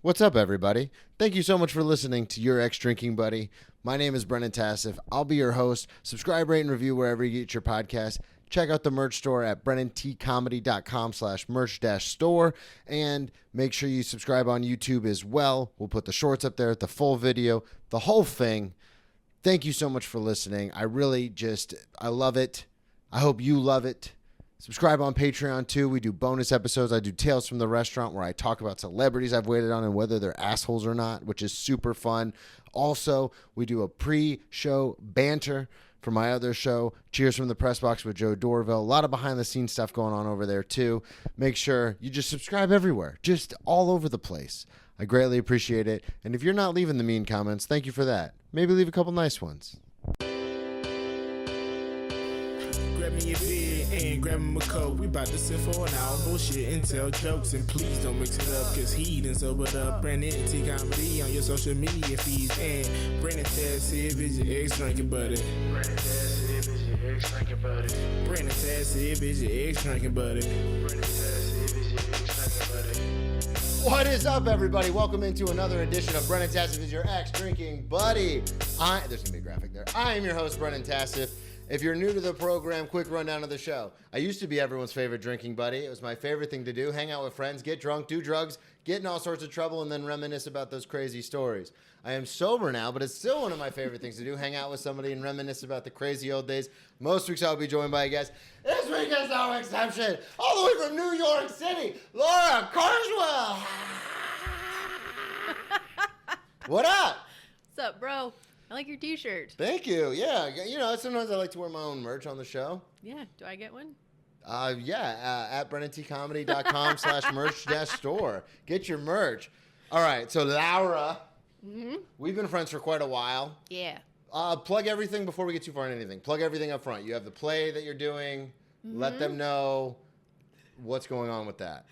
What's up, everybody? Thank you so much for listening to Your Ex-Drinking Buddy. My name is Brennan Tassif. I'll be your host. Subscribe, rate, and review wherever you get your podcast. Check out the merch store at brennantcomedy.com/merch-store. And make sure you subscribe on YouTube as well. We'll put the shorts up there, the full video, the whole thing. Thank you so much for listening. I love it. I hope you love it. Subscribe on Patreon, too. We do bonus episodes. I do Tales from the Restaurant, where I talk about celebrities I've waited on and whether they're assholes or not, which is super fun. Also, we do a pre-show banter for my other show, Cheers from the Press Box with Joe Dorville. A lot of behind-the-scenes stuff going on over there, too. Make sure you just subscribe everywhere, just all over the place. I greatly appreciate it. And if you're not leaving the mean comments, thank you for that. Maybe leave a couple nice ones. Grab me your beer and grab me a coke. We bout to sit for an hour, bullshit and tell jokes. And please don't mix it up, cause he done sobered up. Brennan T Comedy on your social media feeds. And Brennan Tassif is your ex-drinking buddy. Brennan Tassif is your ex-drinking buddy. Brennan Tassif is your ex-drinking buddy. Brennan Tassif is your ex-drinking buddy. What is up, everybody? Welcome into another edition of Brennan Tassif is your ex-drinking buddy. There's going to be a graphic there. I am your host, Brennan Tassif. If you're new to the program, quick rundown of the show. I used to be everyone's favorite drinking buddy. It was my favorite thing to do. Hang out with friends, get drunk, do drugs, get in all sorts of trouble, and then reminisce about those crazy stories. I am sober now, but it's still one of my favorite things to do. Hang out with somebody and reminisce about the crazy old days. Most weeks I'll be joined by a guest. This week is no exception. All the way from New York City, Laura Carswell. What up? What's up, bro? I like your t-shirt. Thank you. Yeah, sometimes I like to wear my own merch on the show. Yeah, do I get one? At brennantcomedy.com/merch-store. Get your merch. All right, so Laura, we've been friends for quite a while. Yeah. Plug everything before we get too far into anything. Plug everything up front. You have the play that you're doing. Let them know what's going on with that.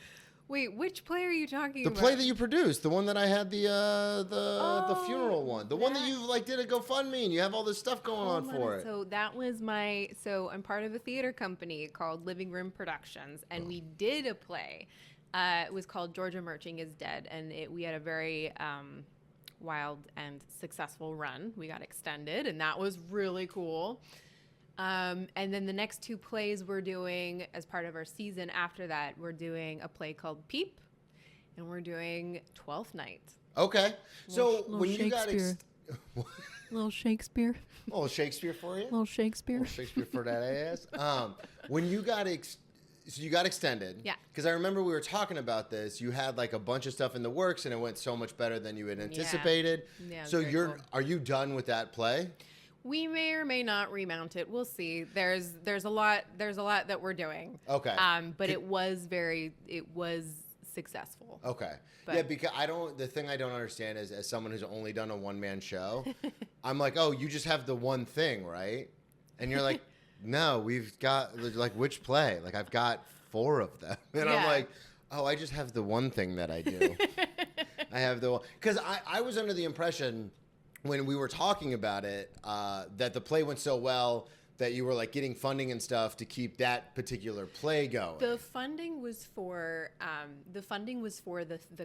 Wait, which play are you talking The about? play that you produced, the one that I had the funeral one, the one that you did a GoFundMe and you have all this stuff going on for it. So that was I'm part of a theater company called Living Room Productions, and we did a play. It was called Georgia Merching is Dead, and we had a very wild and successful run. We got extended, and that was really cool. And then the next two plays we're doing as part of our season after that, we're doing a play called Peep, and we're doing 12th Night. Okay. So Little when you got... Little Shakespeare. A little Shakespeare for you? Little Shakespeare. A little Shakespeare for that ass. When you got... So you got extended. Yeah. Because I remember we were talking about this. You had like a bunch of stuff in the works, and it went so much better than you had anticipated. Yeah, so cool. Are you done with that play? We may or may not remount it. We'll see. There's a lot that we're doing. Okay. But it was successful. Okay. But, yeah, because the thing I don't understand is, as someone who's only done a one-man show, I'm like, oh, you just have the one thing, right? And you're like, no, we've got, like, which play? Like, I've got 4 of them. And I'm like, oh, I just have the one thing that I do. I have the one. Because I was under the impression when we were talking about it, that the play went so well that you were like getting funding and stuff to keep that particular play going. The funding was for the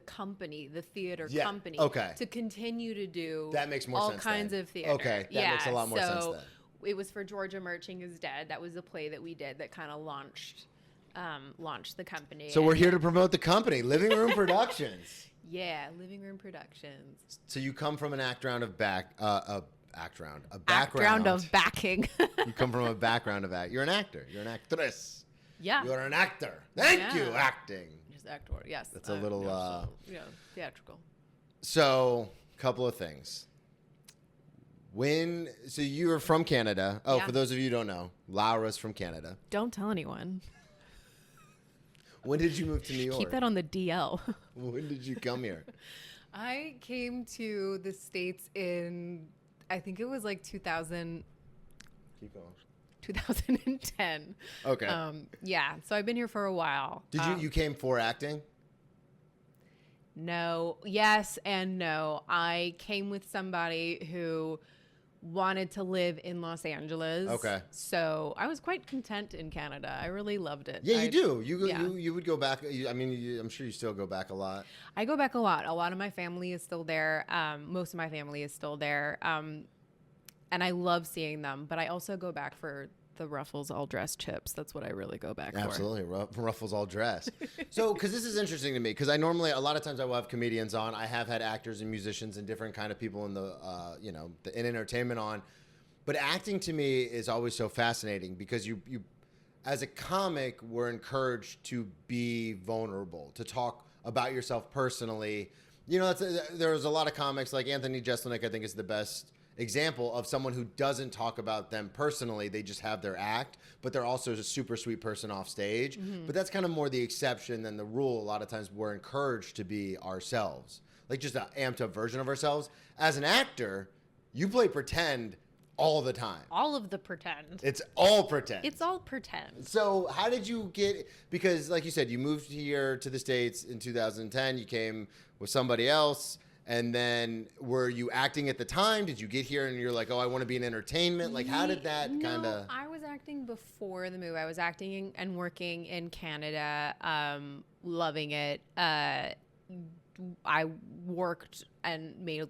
company, the theater company, to continue to do that makes more all sense kinds then. of theater. Okay, that makes a lot more sense then. It was for Georgia Merching is Dead. That was the play that we did that kind of launched the company. So we're here to promote the company, Living Room Productions. Yeah, Living Room Productions. So you come from an background of backing. You come from a background of act. You're an actor. You're an actress. Yeah. You're an actor. Thank you, acting. Just actor. Yes. That's a little. Theatrical. So, couple of things. So you are from Canada. Oh, for those of you who don't know, Laura's from Canada. Don't tell anyone. When did you move to New York? Keep that on the DL. When did you come here? I came to the States in, I think it was like 2000. Keep going. 2010. Okay. Yeah. So I've been here for a while. Did you came for acting? No. Yes and no. I came with somebody who wanted to live in Los Angeles. Okay. So I was quite content in Canada. I really loved it. Yeah, you do. Yeah. You would go back. I'm sure you still go back a lot. I go back a lot. A lot of my family is still there. Most of my family is still there. And I love seeing them. But I also go back for the Ruffles all dressed chips. That's what I really go back for. Absolutely. Ruffles all dressed. So, because this is interesting to me, because I normally, a lot of times I will have comedians on. I have had actors and musicians and different kind of people in the, in entertainment on. But acting to me is always so fascinating because you as a comic, we're encouraged to be vulnerable, to talk about yourself personally. You know, there's a lot of comics like Anthony Jeselnik, I think, is the best example of someone who doesn't talk about them personally. They just have their act, but they're also a super sweet person off stage. Mm-hmm. But that's kind of more the exception than the rule. A lot of times we're encouraged to be ourselves, like just an amped up version of ourselves. As an actor, you play pretend all the time. All of the pretend. It's all pretend. It's all pretend. So how did you get, because like you said, you moved here to the States in 2010, you came with somebody else. And then were you acting at the time? Did you get here and you're like, oh, I want to be in entertainment? Like, how did that kind of... I was acting before the move. I was acting and working in Canada, loving it. I worked and made, a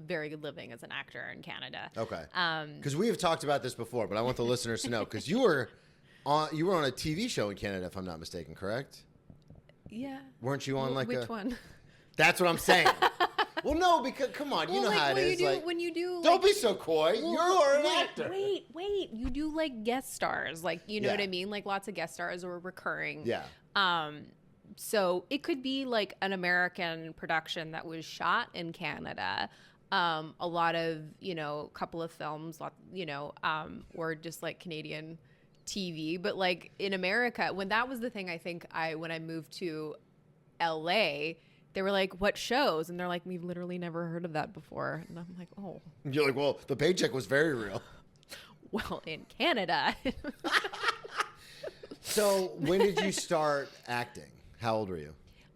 very good living as an actor in Canada. Okay. Because we have talked about this before, but I want the listeners to know, because you were on a TV show in Canada, if I'm not mistaken, correct? Yeah. Weren't you on which one? That's what I'm saying. Well, no, because come on, you know how it is. When you do, don't be so coy. You're an actor. Wait. You do like guest stars, like Yeah. what I mean, like lots of guest stars or recurring. Yeah. So it could be like an American production that was shot in Canada. A lot of couple of films, or just like Canadian TV. But like in America, when that was the thing, I think when I moved to LA. They were like, what shows? And they're like, we've literally never heard of that before. And I'm like, oh. You're like, well, the paycheck was very real. Well, in Canada. So when did you start acting? How old were you?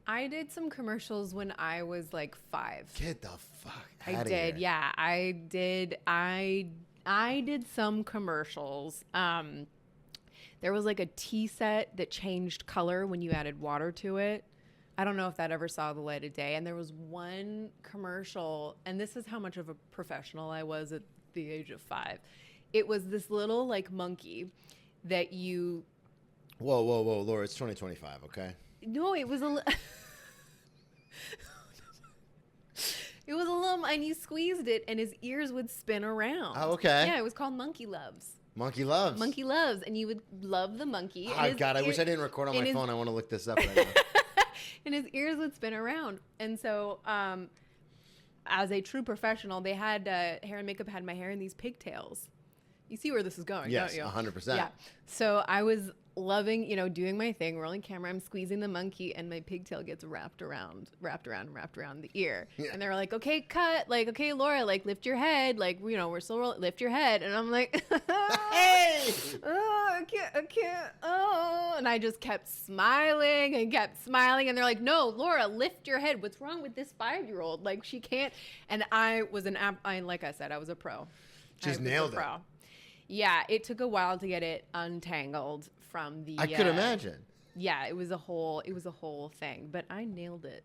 I did some commercials when I was like 5. Get the fuck I out of did, here. yeah. I did. I did some commercials. There was like a tea set that changed color when you added water to it. I don't know if that ever saw the light of day. And there was one commercial, and this is how much of a professional I was at the age of 5. It was this little like monkey that you... Whoa, Laura, it's 2025, okay? No, it was a... It was a little... And you squeezed it, and his ears would spin around. Oh, okay. Yeah, it was called Monkey Loves. Monkey Loves. Monkey Loves, and you would love the monkey. Oh, God, I wish I didn't record on my phone. I want to look this up right now. And his ears would spin around. And so as a true professional, they had hair and makeup had my hair in these pigtails. You see where this is going, yes, don't you? 100%. Yeah. So I was loving, doing my thing, rolling camera. I'm squeezing the monkey, and my pigtail gets wrapped around the ear. Yeah. And they were like, okay, cut. Like, okay, Laura, like, lift your head. Like, we're still rolling. Lift your head. And I'm like, hey! Oh, I can't. Oh. And I just kept smiling. And they're like, no, Laura, lift your head. What's wrong with this 5-year-old? Like, she can't. And I was like I said, I was a pro. Just nailed it. Yeah, it took a while to get it untangled from the... I could imagine. Yeah, it was a whole thing, but I nailed it.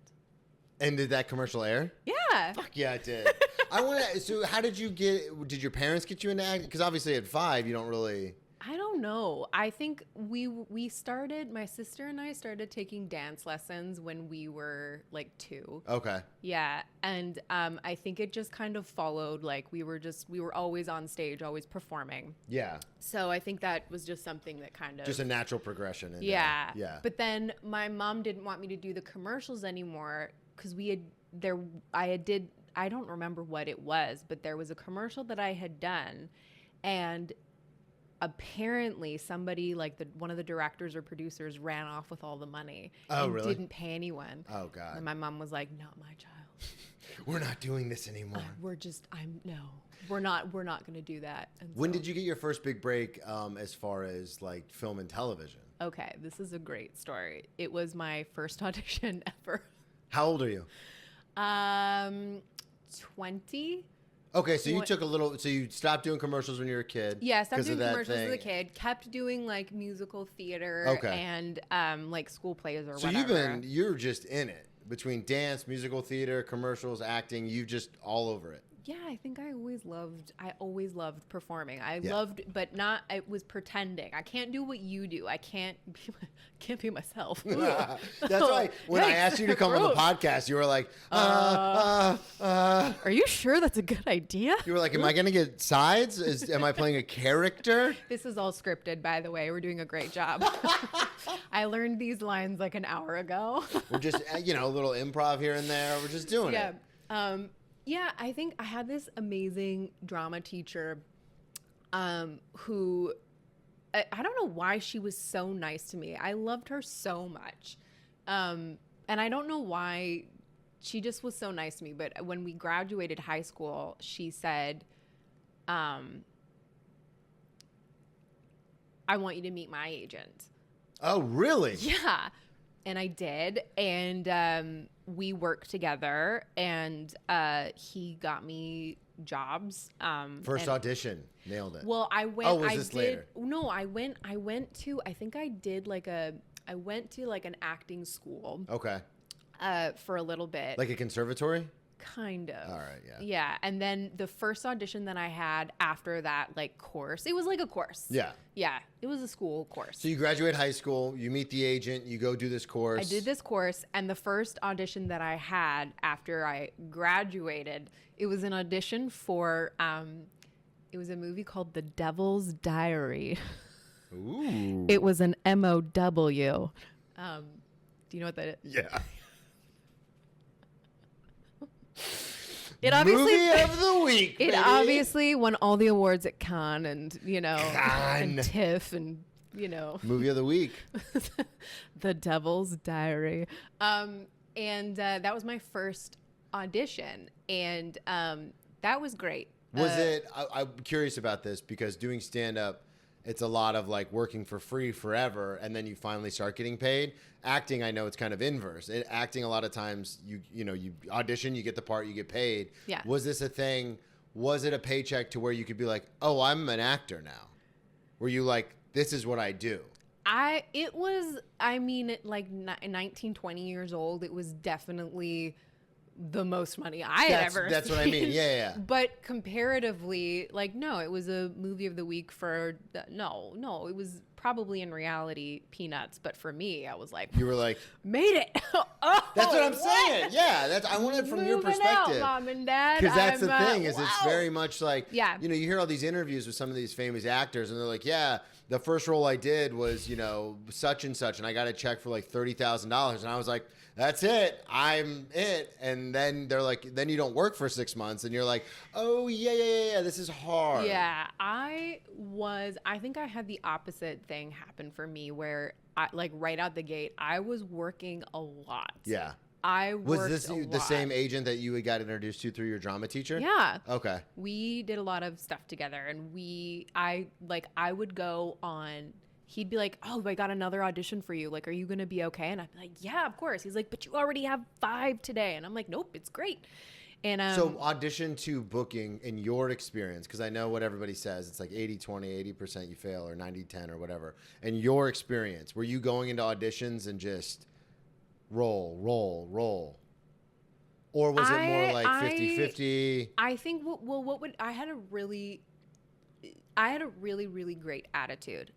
And did that commercial air? Yeah. Fuck yeah, it did. So how did did your parents get you into acting? Because obviously at 5, you don't really... I don't know. I think we started, my sister and I started taking dance lessons when we were like 2. Okay. Yeah. And I think it just kind of followed, like we were always on stage, always performing. Yeah. So I think that was just something that kind of... Just a natural progression. Yeah. Yeah. But then my mom didn't want me to do the commercials anymore because I don't remember what it was, but there was a commercial that I had done, and apparently somebody like one of the directors or producers ran off with all the money and really? didn't pay anyone. Oh, God. And my mom was like, not my child. We're not doing this anymore. We're not going to do that. And when did you get your first big break as far as like film and television? Okay, this is a great story. It was my first audition ever. How old are you? 20. Okay, so you stopped doing commercials when you were a kid. Yeah, I stopped 'cause of doing that commercials as a thing. kid. Kept doing like musical theater Okay. and like school plays or So whatever. you're just in it between dance, musical theater, commercials, acting. You just all over it. Yeah, I think I always loved performing. I Yeah. loved, but not, I was pretending. I can't do what you do. I can't be myself. That's why when I asked you to come on the Gross. podcast, you were like, Are you sure that's a good idea? you were like, am I going to get sides? Am I playing a character? This is all scripted, by the way. We're doing a great job. I learned these lines like an hour ago. We're just, a little improv here and there. We're just doing Yeah. it. Yeah, I think I had this amazing drama teacher who, I don't know why she was so nice to me. I loved her so much. And I don't know why she just was so nice to me. But when we graduated high school, she said, I want you to meet my agent. Oh, really? Yeah. And I did. And we worked together, and he got me jobs. First and- audition. Nailed it. Well, I went. Oh, was I this did. later? No, I went to. I think I did like a. I went to like an acting school. Okay. For a little bit. Like a conservatory? Kind of. All right, yeah. Yeah, and then the first audition that I had after that like course, it was like a course. Yeah. Yeah, it was a school course. So you graduate high school, you meet the agent, you go do this course. I did this course, and the first audition that I had after I graduated, it was an audition for, it was a movie called The Devil's Diary. Ooh. It was an MOW. Do you know what that is? Yeah. It obviously Movie of the week. it baby. obviously won all the awards at Cannes and Cannes. and TIFF and Movie of the week. The Devil's Diary. And that was my first audition, and that was great. Was it? I'm curious about this because doing stand up, it's a lot of like working for free forever, and then you finally start getting paid. Acting, I know it's kind of inverse. Acting, a lot of times you audition, you get the part, you get paid. Yeah. Was this a thing? Was it a paycheck to where you could be like, oh, I'm an actor now? Were you like, this is what I do? It was, I mean, like 19, 20 years old, it was definitely the most money I had ever That's what I mean. Yeah. But comparatively, like, no, it was a movie of the week for, no, it was probably in reality peanuts. But for me, I was like, You were like, made it. Oh, that's what I'm saying. Yeah, I want it from your moving perspective. out, Mom and Dad. Because that's the I'm, thing is it's wow. very much like, Yeah. you hear all these interviews with some of these famous actors and they're like, yeah, the first role I did was, such and such. And I got a check for like $30,000. And I was like, that's it. I'm it. And then they're like, then you don't work for 6 months. And you're like, oh, yeah. This is hard. Yeah, I think I had the opposite thing happen for me where like right out the gate, I was working a lot. Yeah. I worked Was this a the lot. same agent that you had got introduced to through your drama teacher? Yeah. Okay. We did a lot of stuff together, and I would go on. He'd be like, "Oh, I got another audition for you. Like, are you gonna be okay?" And I'd be like, "Yeah, of course." He's like, "But you already have 5 today," and I'm like, "Nope, it's great." And So audition to booking in your experience, because I know what everybody says, it's like 80-20, 80% you fail or 90-10 or whatever. In your experience, were you going into auditions and just roll? Or was it more like 50-50? I think I had a really great attitude.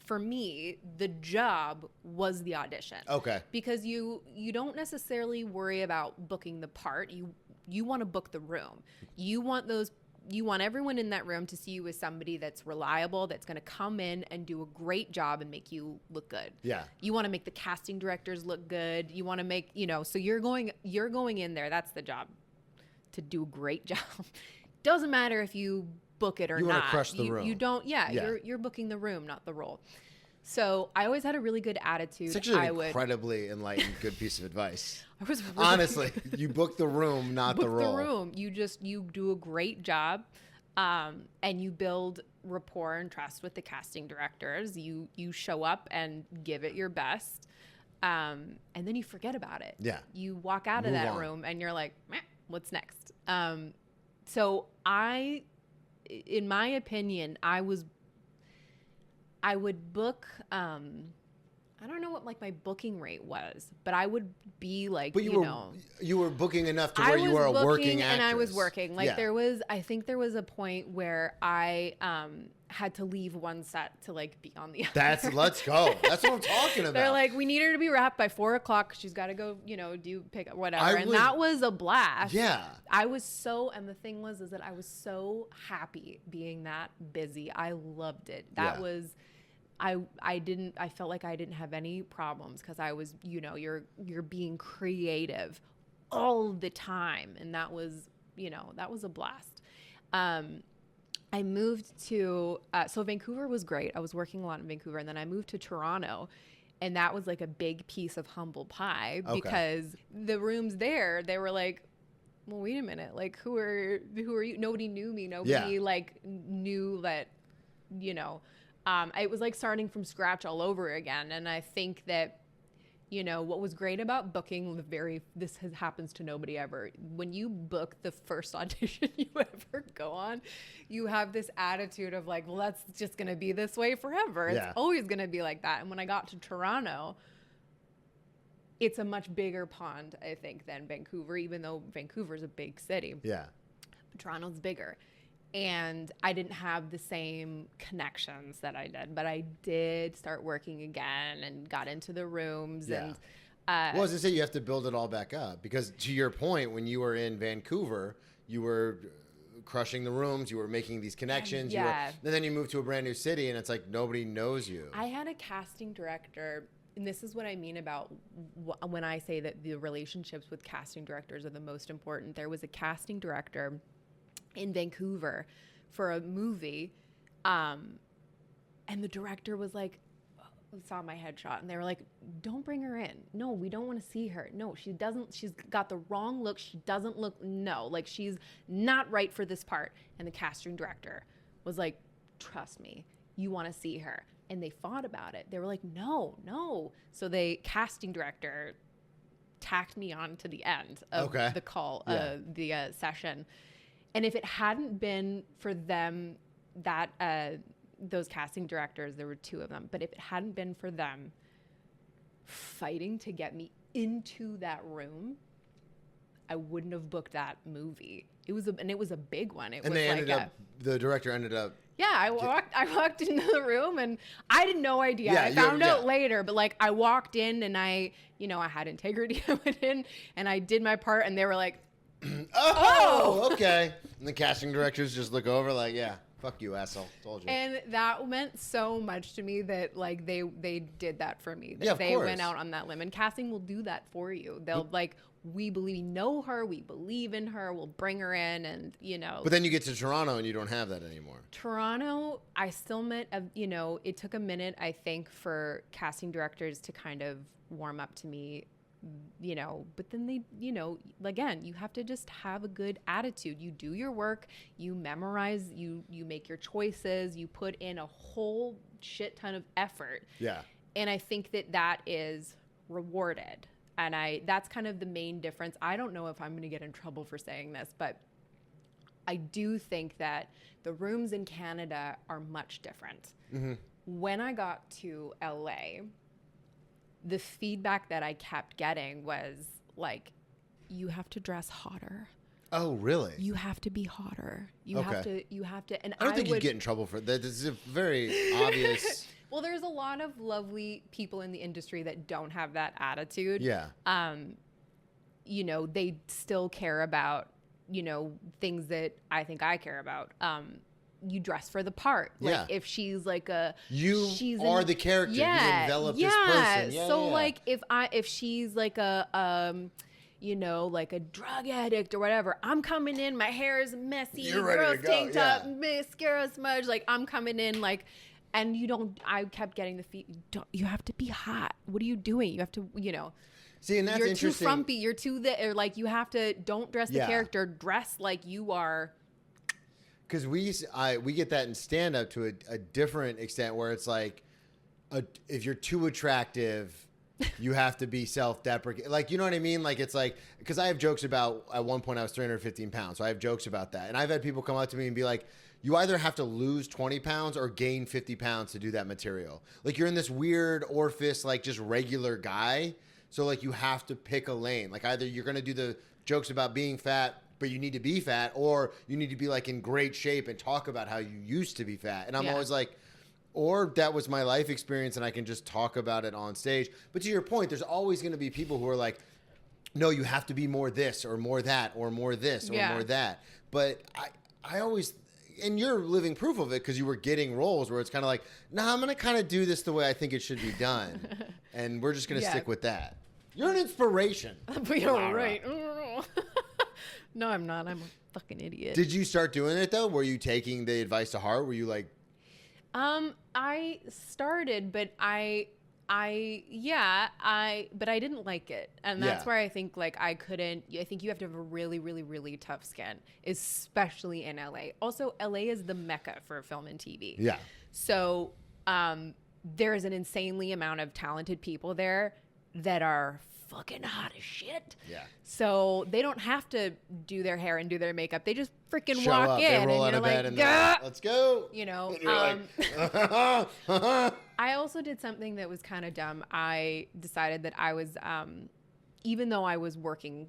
For me, the job was the audition. Okay. Because you don't necessarily worry about booking the part. You want to book the room. You want everyone in that room to see you as somebody that's reliable, that's going to come in and do a great job and make you look good. Yeah. You want to make the casting directors look good. You want to make, so you're going in there. That's the job, to do a great job. Doesn't matter if you book it or not. You want to crush the room. You don't. Yeah. You're booking the room, not the role. So I always had a really good attitude. It's actually an incredibly enlightened, good piece of advice. I was really Honestly, you book the room, not the role. The room. You do a great job, and you build rapport and trust with the casting directors. You show up and give it your best, and then you forget about it. Yeah. You walk out of Move that on. room and you're like, meh, what's next? So in my opinion, I would book, I don't know what like my booking rate was, but I would be like, But you were booking enough to where you were a working actress. And I was working. Like Yeah. I think there was a point where I had to leave one set to like be on the other. Let's go. That's what I'm talking about. They're like, we need her to be wrapped by 4:00. She's got to go, do pick up whatever. That was a blast. Yeah. And the thing was, is that I was so happy being that busy. I loved it. That was, I felt like I didn't have any problems because I was, you're being creative all the time. And that was, that was a blast. I moved to, so Vancouver was great. I was working a lot in Vancouver, and then I moved to Toronto, and that was like a big piece of humble pie because the rooms there, they were like, well, wait a minute, like who are you? Nobody knew me. Nobody like knew that, it was like starting from scratch all over again. And I think that, what was great about booking happens to nobody ever. When you book the first audition you ever go on, you have this attitude of like, well, that's just going to be this way forever. It's always going to be like that. And when I got to Toronto, it's a much bigger pond, I think, than Vancouver, even though Vancouver's a big city. Yeah. Toronto's bigger. And I didn't have the same connections that I did, but I did start working again and got into the rooms. Yeah. And Well, as I say, you have to build it all back up because, to your point, when you were in Vancouver, you were crushing the rooms, you were making these connections. And then you moved to a brand new city, and it's like nobody knows you. I had a casting director, and this is what I mean about when I say that the relationships with casting directors are the most important. There was a casting director in Vancouver for a movie, and the director was like, saw my headshot, and they were like, don't bring her in. No, we don't want to see her. No, she's got the wrong look. She doesn't look, like she's not right for this part. And the casting director was like, trust me, you want to see her. And they fought about it. They were like, no. So the casting director tacked me on to the end of the call, the session. And if it hadn't been for them, those casting directors, there were two of them, but if it hadn't been for them fighting to get me into that room, I wouldn't have booked that movie. It was a big one. The director ended up. Yeah, I walked into the room and I had no idea. I found out later, but like I walked in and I had integrity. I went in and I did my part, and they were like, okay. And the casting directors just look over like, yeah, fuck you, asshole. Told you. And that meant so much to me that like they did that for me. That of they course. went out on that limb. And casting will do that for you. They'll we know her, we believe in her, we'll bring her in, and But then you get to Toronto and you don't have that anymore. Toronto, I still met it took a minute, I think, for casting directors to kind of warm up to me. But then they, again, you have to just have a good attitude. You do your work, you memorize, you make your choices, you put in a whole shit ton of effort. Yeah. And I think that is rewarded. And that's kind of the main difference. I don't know if I'm going to get in trouble for saying this, but I do think that the rooms in Canada are much different. Mm-hmm. When I got to LA, the feedback that I kept getting was like, you have to dress hotter. Oh, really? You have to be hotter. You have to. And I don't think you'd get in trouble for that. This is a very obvious. Well, there's a lot of lovely people in the industry that don't have that attitude. Yeah. They still care about, things that I think I care about. You dress for the part. Like if she's like the character. Yeah, you envelop this person. Yeah, so like if she's like like a drug addict or whatever, I'm coming in, my hair is messy, you're ready to go. tank top, mascara smudge, like I'm coming in like, and I kept getting the you have to be hot. What are you doing? You have to, See, and that's you're interesting. Too frumpy. You're too or like you have to, don't dress the character, dress like you are. Because we get that in stand-up to a different extent where it's like, if you're too attractive, you have to be self-deprecating. Like, you know what I mean? Like, it's like, because I have jokes about, at one point I was 315 pounds. So I have jokes about that. And I've had people come up to me and be like, you either have to lose 20 pounds or gain 50 pounds to do that material. Like, you're in this weird orifice, like just regular guy. So like, you have to pick a lane. Like, either you're going to do the jokes about being fat, but you need to be fat, or you need to be like in great shape and talk about how you used to be fat. And I'm always like, or that was my life experience and I can just talk about it on stage. But to your point, there's always going to be people who are like, no, you have to be more this or more that or more this or more that. But I always, and you're living proof of it because you were getting roles where it's kind of like, nah, I'm going to kind of do this the way I think it should be done. And we're just going to stick with that. You're an inspiration. You're right. No, I'm not. I'm a fucking idiot. Did you start doing it though? Were you taking the advice to heart? Were you like, I started, but I didn't like it. And that's where I think like I think you have to have a really, really, really tough skin, especially in LA. Also, LA is the mecca for film and TV. Yeah. So, there's an insanely amount of talented people there that are fucking hot as shit. Yeah. So they don't have to do their hair and do their makeup. They just freaking show walk up, in they roll and out you're of bed like, and they're like, let's go. You know, And you're like, I also did something that was kind of dumb. I decided that I was, even though I was working,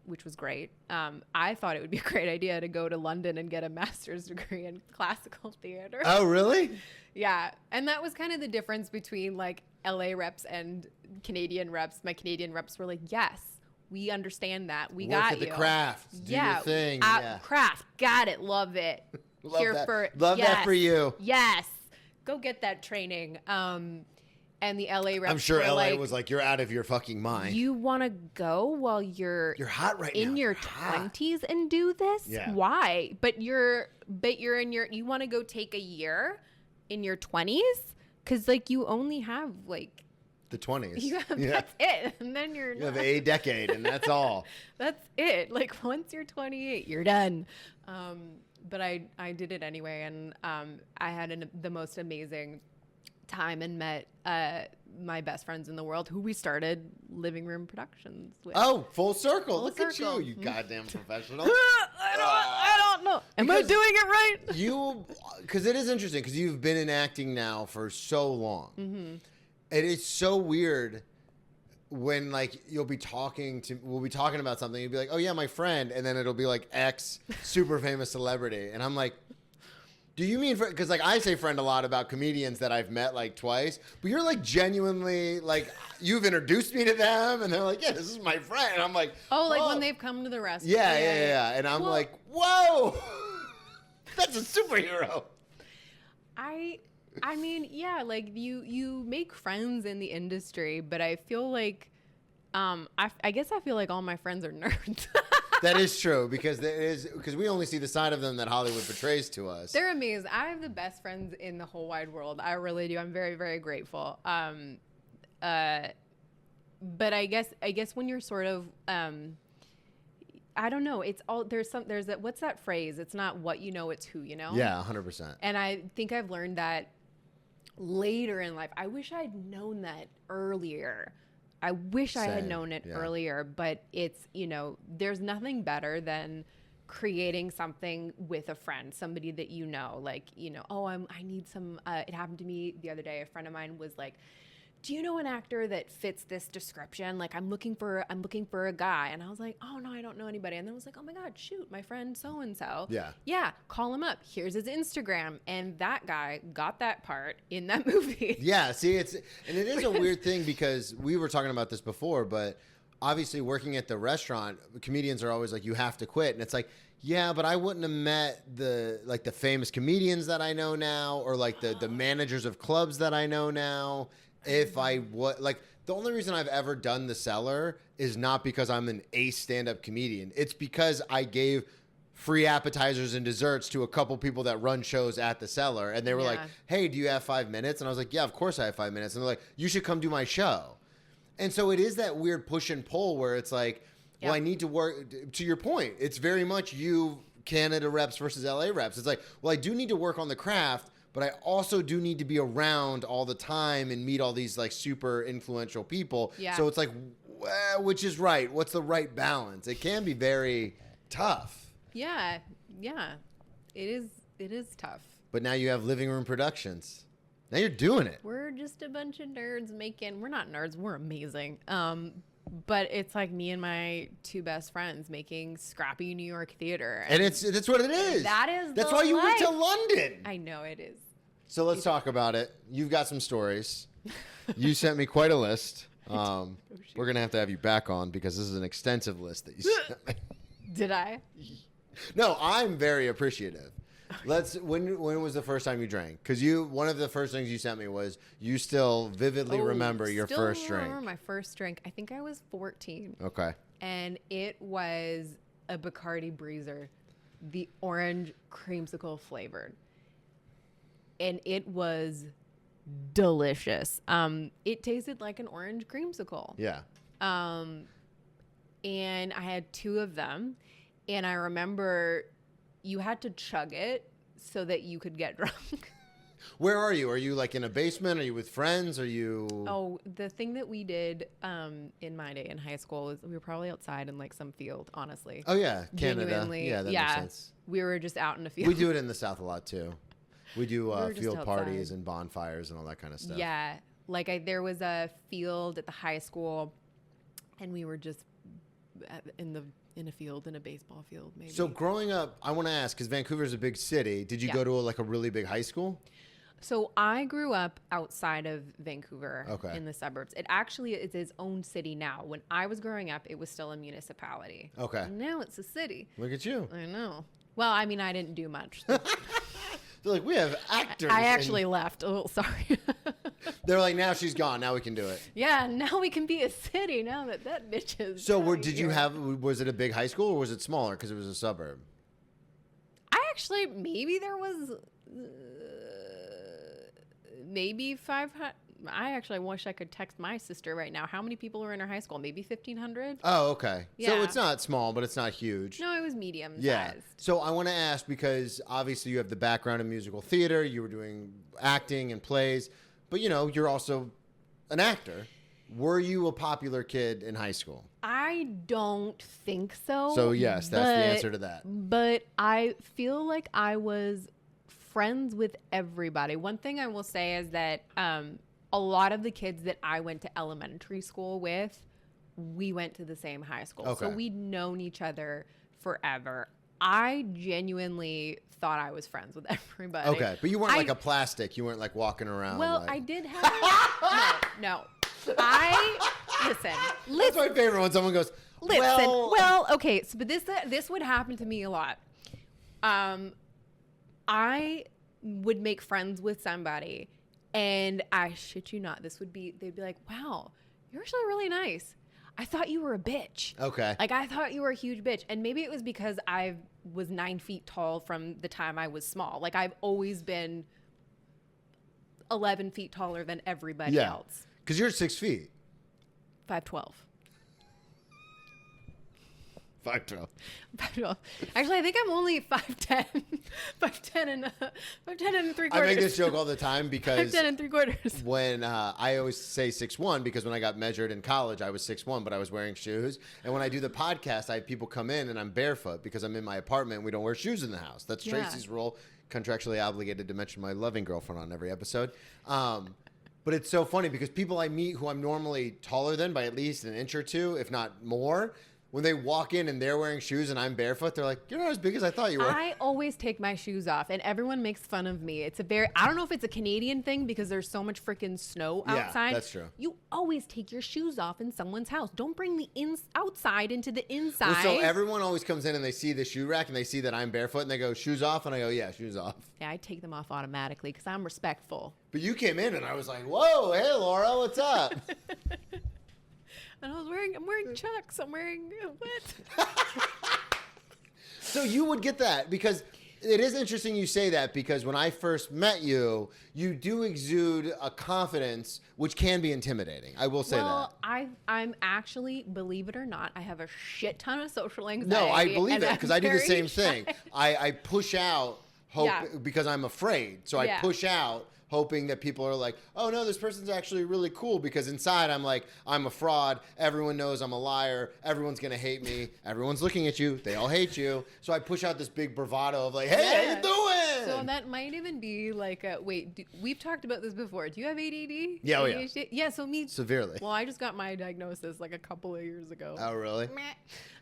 which was great, I thought it would be a great idea to go to London and get a master's degree in classical theater. oh, really? Yeah. And that was kind of the difference between like LA reps and Canadian reps. My Canadian reps were like, yes, we understand that. We Work got at you. the craft. Do your thing. Craft. Got it. Love it. Love that for you. Yes. Go get that training. And the LA reps I'm sure were LA was like, you're out of your fucking mind. You want to go while you're hot right now. in your 20s and do this? Yeah. Why? But you're in your, you want to go take a year in your 20s? Because like you only have like the 20s. That's it. And then you have a decade and that's all. That's it. Like once you're 28, you're done. But I did it anyway. And I had the most amazing time and met my best friends in the world who we started Living Room Productions with. Oh, full circle. Look at you goddamn professional. I don't know. Am I doing it right? Because it is interesting because you've been in acting now for so long. Mm-hmm. It is so weird when like we'll be talking about something. You'll be like, oh yeah, my friend. And then it'll be like X super famous celebrity. And I'm like, do you mean, because like I say friend a lot about comedians that I've met like twice, but you're like genuinely like, you've introduced me to them and they're like, yeah, this is my friend. And I'm like, oh, like when they've come to the restaurant. Yeah. And I'm like, whoa, that's a superhero. I mean, yeah, like you make friends in the industry, but I feel like, I guess I feel like all my friends are nerds. That is true because we only see the side of them that Hollywood portrays to us. They're amazing. I have the best friends in the whole wide world. I really do. I'm very, very grateful. But I guess when you're sort of, I don't know. It's all there's that. What's that phrase? It's not what you know, it's who you know. Yeah, 100%. And I think I've learned that later in life. I wish I'd known that earlier. I wish I had known it earlier, but it's, there's nothing better than creating something with a friend, somebody that you know, like, I need some, it happened to me the other day. A friend of mine was like, do you know an actor that fits this description? Like, I'm looking for a guy. And I was like, oh no, I don't know anybody. And then I was like, oh my God, shoot, my friend so-and-so. Yeah, call him up. Here's his Instagram. And that guy got that part in that movie. Yeah, see, it is a weird thing because we were talking about this before, but obviously working at the restaurant, comedians are always like, you have to quit. And it's like, yeah, but I wouldn't have met the famous comedians that I know now or like the managers of clubs that I know now. If I would like, the only reason I've ever done The Cellar is not because I'm an ace stand-up comedian. It's because I gave free appetizers and desserts to a couple people that run shows at The Cellar, and they were like, "Hey, do you have 5 minutes?" And I was like, "Yeah, of course I have 5 minutes." And they're like, "You should come do my show." And so it is that weird push and pull where it's like, well, I need to work. To your point, it's very much you Canada reps versus LA reps. It's like, well, I do need to work on the craft. but I also do need to be around all the time and meet all these like super influential people. Yeah. So it's like, well, which is right? What's the right balance? It can be very tough. Yeah. It is tough. But now you have Living Room Productions. Now you're doing it. We're just a bunch of nerds we're not nerds, we're amazing. But it's like me and my two best friends making scrappy New York theater. And that's what it is. That's why you went to London. I know it is. So let's talk about it. You've got some stories. You sent me quite a list. We're going to have you back on because this is an extensive list that you sent me. Did I? No, I'm very appreciative. When was the first time you drank? Because one of the first things you sent me was you still vividly remember your first drink. I remember my first drink. I think I was 14. Okay. And it was a Bacardi Breezer, the orange creamsicle flavored. And it was delicious. It tasted like an orange creamsicle. Yeah. And I had 2 of them. And I remember you had to chug it so that you could get drunk. Where are you? Are you like in a basement? Are you with friends? Are you? Oh, the thing that we did in my day in high school is we were probably outside in like some field, honestly. Oh yeah, Canada. Genuinely, Yeah, that makes sense. We were just out in the field. We do it in the South a lot too. We do field outside. parties and bonfires and all that kind of stuff. Yeah, like there was a field at the high school, and we were just in a field, in a baseball field, maybe. So growing up, I want to ask, because Vancouver's a big city, did you go to a really big high school? So I grew up outside of Vancouver in the suburbs. It actually is its own city now. When I was growing up, it was still a municipality. Okay. And now it's a city. Look at you. I know. Well, I mean, I didn't do much. They're like, we have actors. I actually left. Oh, sorry. They're like, now she's gone. Now we can do it. Yeah, now we can be a city now that bitch is. So was it a big high school or was it smaller because it was a suburb? Maybe there was maybe 500. I actually wish I could text my sister right now. How many people were in her high school? Maybe 1,500? Oh, okay. Yeah. So it's not small, but it's not huge. No, it was medium Yeah. sized. So I want to ask, because obviously you have the background in musical theater, you were doing acting and plays, but you're also an actor. Were you a popular kid in high school? I don't think so. So yes, that's the answer to that. But I feel like I was friends with everybody. One thing I will say is that a lot of the kids that I went to elementary school with, we went to the same high school. Okay. So we'd known each other forever. I genuinely thought I was friends with everybody. Okay, but you weren't like a plastic. You weren't like walking around. Well, like... I did have... No. Listen. That's my favorite when someone goes, Listen. well okay. So, but this would happen to me a lot. I would make friends with somebody, and I shit you not, they'd be like, wow, you're actually really nice. I thought you were a bitch. Okay. Like, I thought you were a huge bitch. And maybe it was because I was 9 feet tall from the time I was small. Like, I've always been 11 feet taller than everybody else. Because you're 6 feet. 5'12". 5'12". 5'12". Actually, I think I'm only 5'10". 5'10 and 3/4. I make this joke all the time because 5'10 and 3/4. when I always say 6'1", because when I got measured in college, I was 6'1", but I was wearing shoes. And when I do the podcast, I have people come in and I'm barefoot because I'm in my apartment. We don't wear shoes in the house. That's Tracy's rule. Contractually obligated to mention my loving girlfriend on every episode. But it's so funny because people I meet who I'm normally taller than by at least an inch or two, if not more, when they walk in and they're wearing shoes and I'm barefoot, they're like, you're not as big as I thought you were. I always take my shoes off, and everyone makes fun of me. It's I don't know if it's a Canadian thing because there's so much freaking snow outside. Yeah, that's true. You always take your shoes off in someone's house. Don't bring the outside into the inside. Well, so everyone always comes in and they see the shoe rack and they see that I'm barefoot and they go, shoes off? And I go, yeah, shoes off. Yeah, I take them off automatically because I'm respectful. But you came in and I was like, whoa, hey, Laura, what's up? And I'm wearing Chucks. I'm wearing what? So you would get that because it is interesting you say that because when I first met you, you do exude a confidence which can be intimidating. I will say that. Well, I'm actually, believe it or not, I have a shit ton of social anxiety. No, I believe it I'm because I do the very same shy. thing. I push out because I'm afraid. So I Yeah. push out, hoping that people are like, oh no, this person's actually really cool, because inside I'm like, I'm a fraud. Everyone knows I'm a liar. Everyone's going to hate me. Everyone's looking at you. They all hate you. So I push out this big bravado of like, hey, how you doing? So that might even be like, we've talked about this before. Do you have ADD? Yeah, oh, yeah. ADHD? Yeah, so me. Severely. Well, I just got my diagnosis like a couple of years ago. Oh, really? Meh.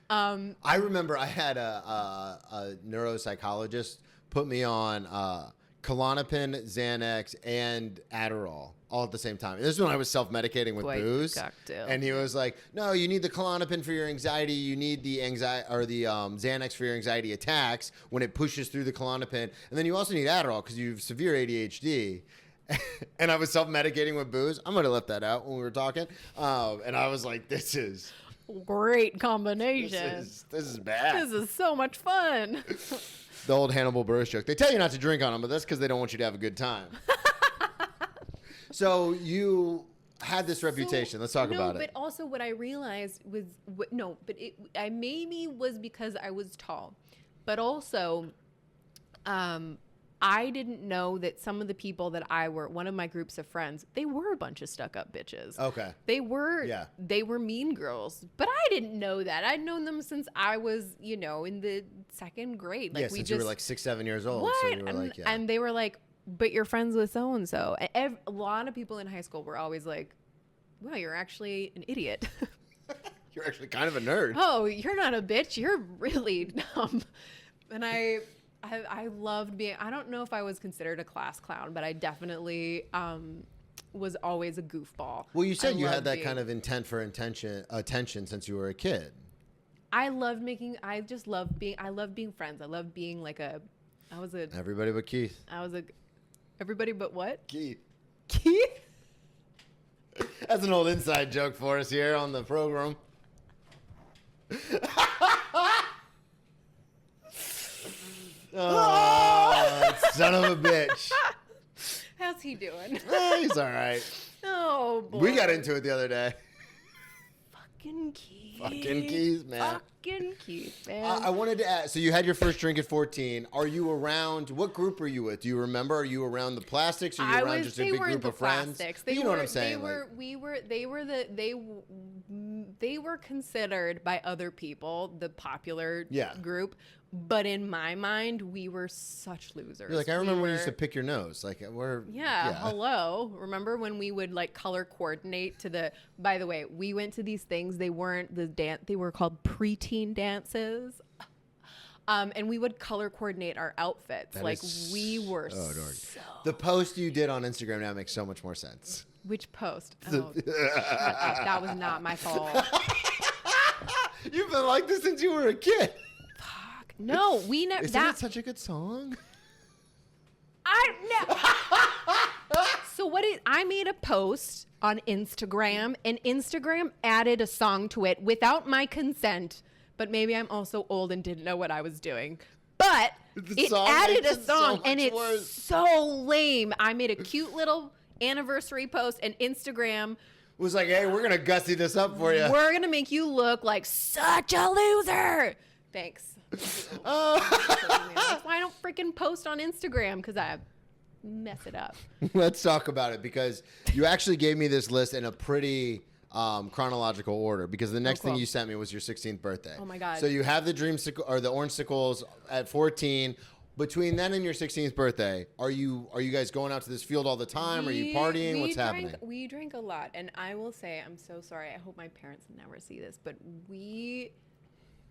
I remember I had a neuropsychologist put me on Klonopin, Xanax, and Adderall all at the same time. This is when I was self-medicating with Quite booze. cocktail. And he was like, no, you need the Klonopin for your anxiety. You need the anxiety or the Xanax for your anxiety attacks when it pushes through the Klonopin. And then you also need Adderall because you have severe ADHD. And I was self-medicating with booze. I might have left that out when we were talking. And I was like, this is Great combination. this is bad. This is so much fun. The old Hannibal Buress joke. They tell you not to drink on them, but that's because they don't want you to have a good time. So you had this reputation. Let's talk about it. But also what I realized was, I maybe was because I was tall. But also, I didn't know that some of the people that one of my groups of friends, they were a bunch of stuck-up bitches. Okay. They were mean girls. But I didn't know that. I'd known them since I was, in the second grade. Like, since you were like 6, 7 years old. What? So you were and they were like, but you're friends with so-and-so. A lot of people in high school were always like, well, you're actually an idiot. You're actually kind of a nerd. Oh, you're not a bitch. You're really dumb. And I loved being, I don't know if I was considered a class clown, but I definitely was always a goofball. Well, you said you had that kind of attention since you were a kid. I loved being friends. I loved being like Everybody but Keith. Everybody but what? Keith. Keith? That's an old inside joke for us here on the program. Oh, son of a bitch. How's he doing? He's all right. Oh, boy. We got into it the other day. Fucking Keith. Fucking Keith, man. Fucking Keith, man. I wanted to ask, so you had your first drink at 14. Are you around, what group are you with? Do you remember? Are you around the plastics? Or are you around just a big group of friends? You know what I'm saying? They were considered by other people the popular group. But in my mind, we were such losers. You're like, I remember we used to pick your nose. Like, hello. Remember when we would like color coordinate by the way, we went to these things. They weren't they were called preteen dances. And we would color coordinate our outfits. We were The post you did on Instagram now makes so much more sense. Which post? Oh, shut up. That was not my fault. You've been like this since you were a kid. No, we never. Isn't that such a good song? So I made a post on Instagram, and Instagram added a song to it without my consent. But maybe I'm also old and didn't know what I was doing. But it added a song, and it's so lame. I made a cute little anniversary post, and Instagram was like, "Hey, we're gonna gussy this up for you. We're gonna make you look like such a loser." Thanks. That's why I don't freaking post on Instagram, because I mess it up. Let's talk about it, because you actually gave me this list in a pretty chronological order, because the next thing you sent me was your 16th birthday. Oh my God. So you have the the orange sickles at 14. Between then and your 16th birthday, are you guys going out to this field all the time? Are you partying? What's happening? We drank a lot, and I will say, I'm so sorry. I hope my parents never see this, but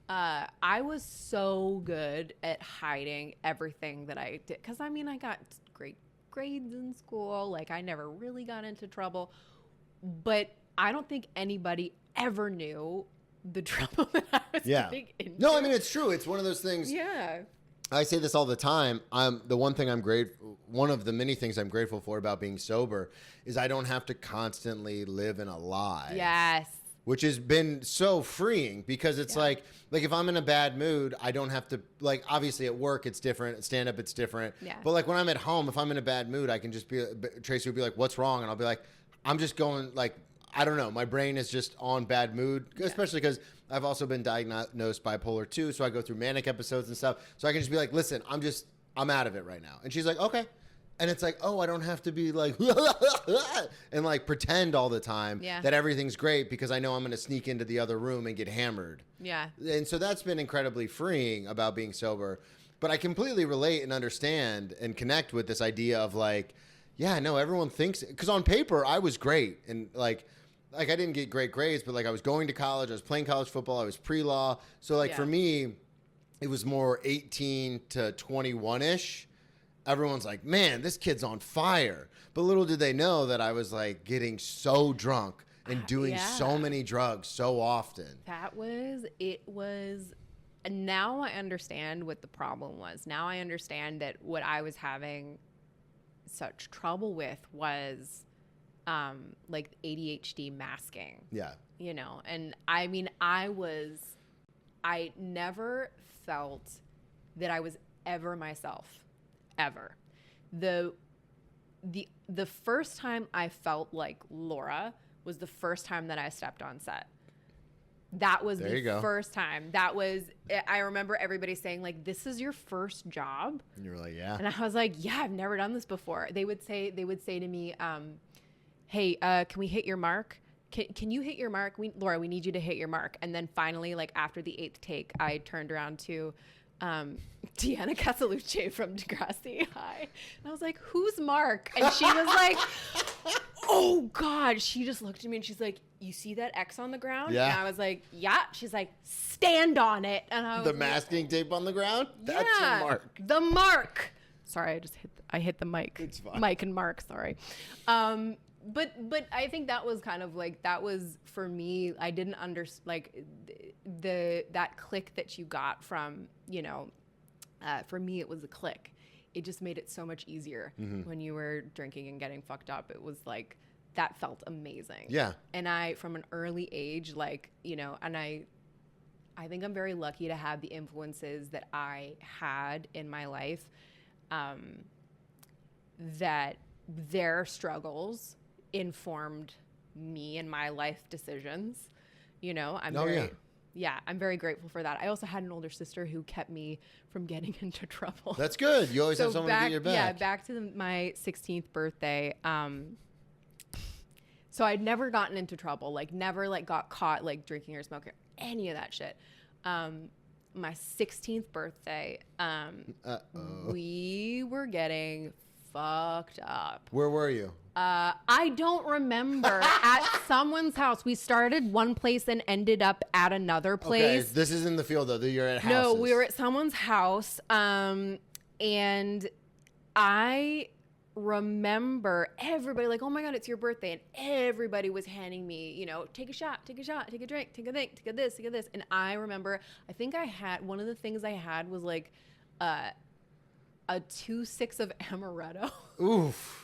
I was so good at hiding everything that I did. Because, I got great grades in school. Like, I never really got into trouble. But I don't think anybody ever knew the trouble that I was getting into. No, it's true. It's one of those things. Yeah. I say this all the time. One of the many things I'm grateful for about being sober is I don't have to constantly live in a lie. Yes. Which has been so freeing, because it's like if I'm in a bad mood, I don't have to, like, obviously at work it's different, at stand up it's different. Yeah. But like when I'm at home, if I'm in a bad mood, I can just Tracy would be like, "What's wrong?" And I'll be like, "I'm just going, like, I don't know. My brain is just on bad mood," especially because I've also been diagnosed bipolar 2, so I go through manic episodes and stuff. So I can just be like, "Listen, I'm just I'm out of it right now. And she's like, okay. And it's like, oh, I don't have to be like, and like pretend all the time that everything's great because I know I'm going to sneak into the other room and get hammered. Yeah. And so that's been incredibly freeing about being sober. But I completely relate and understand and connect with this idea of like, yeah, no, everyone thinks, because on paper I was great. And like I didn't get great grades, but like I was going to college, I was playing college football, I was pre-law. So like for me, it was more 18 to 21-ish. Everyone's like, man, this kid's on fire. But little did they know that I was like getting so drunk and doing so many drugs so often. And now I understand what the problem was. Now I understand that what I was having such trouble with was like ADHD masking. Yeah. You know, and I mean, I never felt that I was ever myself. Ever. The first time I felt like Laura was the first time that I stepped on set. That was the first time. I remember everybody saying like, this is your first job? And you were like, yeah. And I was like, yeah, I've never done this before. They would say to me, hey, can we hit your mark? Can you hit your mark? Laura, we need you to hit your mark. And then finally, like after the 8th take, I turned around to Deanna Casaluce from Degrassi High. And I was like, who's Mark? And she was like, oh God. She just looked at me and she's like, you see that X on the ground? Yeah. And I was like, yeah. She's like, stand on it. And I was the masking tape on the ground? That's your mark. The mark. Sorry, I hit the mic. It's fine. Mike and Mark, sorry. But I think that was kind of like, that was for me, I didn't understand like that click that you got from, you know, for me it was a click. It just made it so much easier when you were drinking and getting fucked up. It was like, that felt amazing. Yeah. And I, from an early age, like, you know, and I think I'm very lucky to have the influences that I had in my life, that their struggles informed me and my life decisions. You know, I'm very grateful for that. I also had an older sister who kept me from getting into trouble. That's good. You always have someone to get your back. Yeah, back to my 16th birthday. So I'd never gotten into trouble, like never like got caught like drinking or smoking, any of that shit. My 16th birthday, we were getting fucked up. Where were you? I don't remember. At someone's house. We started one place and ended up at another place. Okay, this is in the field though. You're at houses. No, we were at someone's house. And I remember everybody like, oh my God, it's your birthday. And everybody was handing me, you know, take a shot, take a drink, take a thing, take a this. And I remember, I think I had, one of the things I had was like a 2-6 of amaretto. Oof.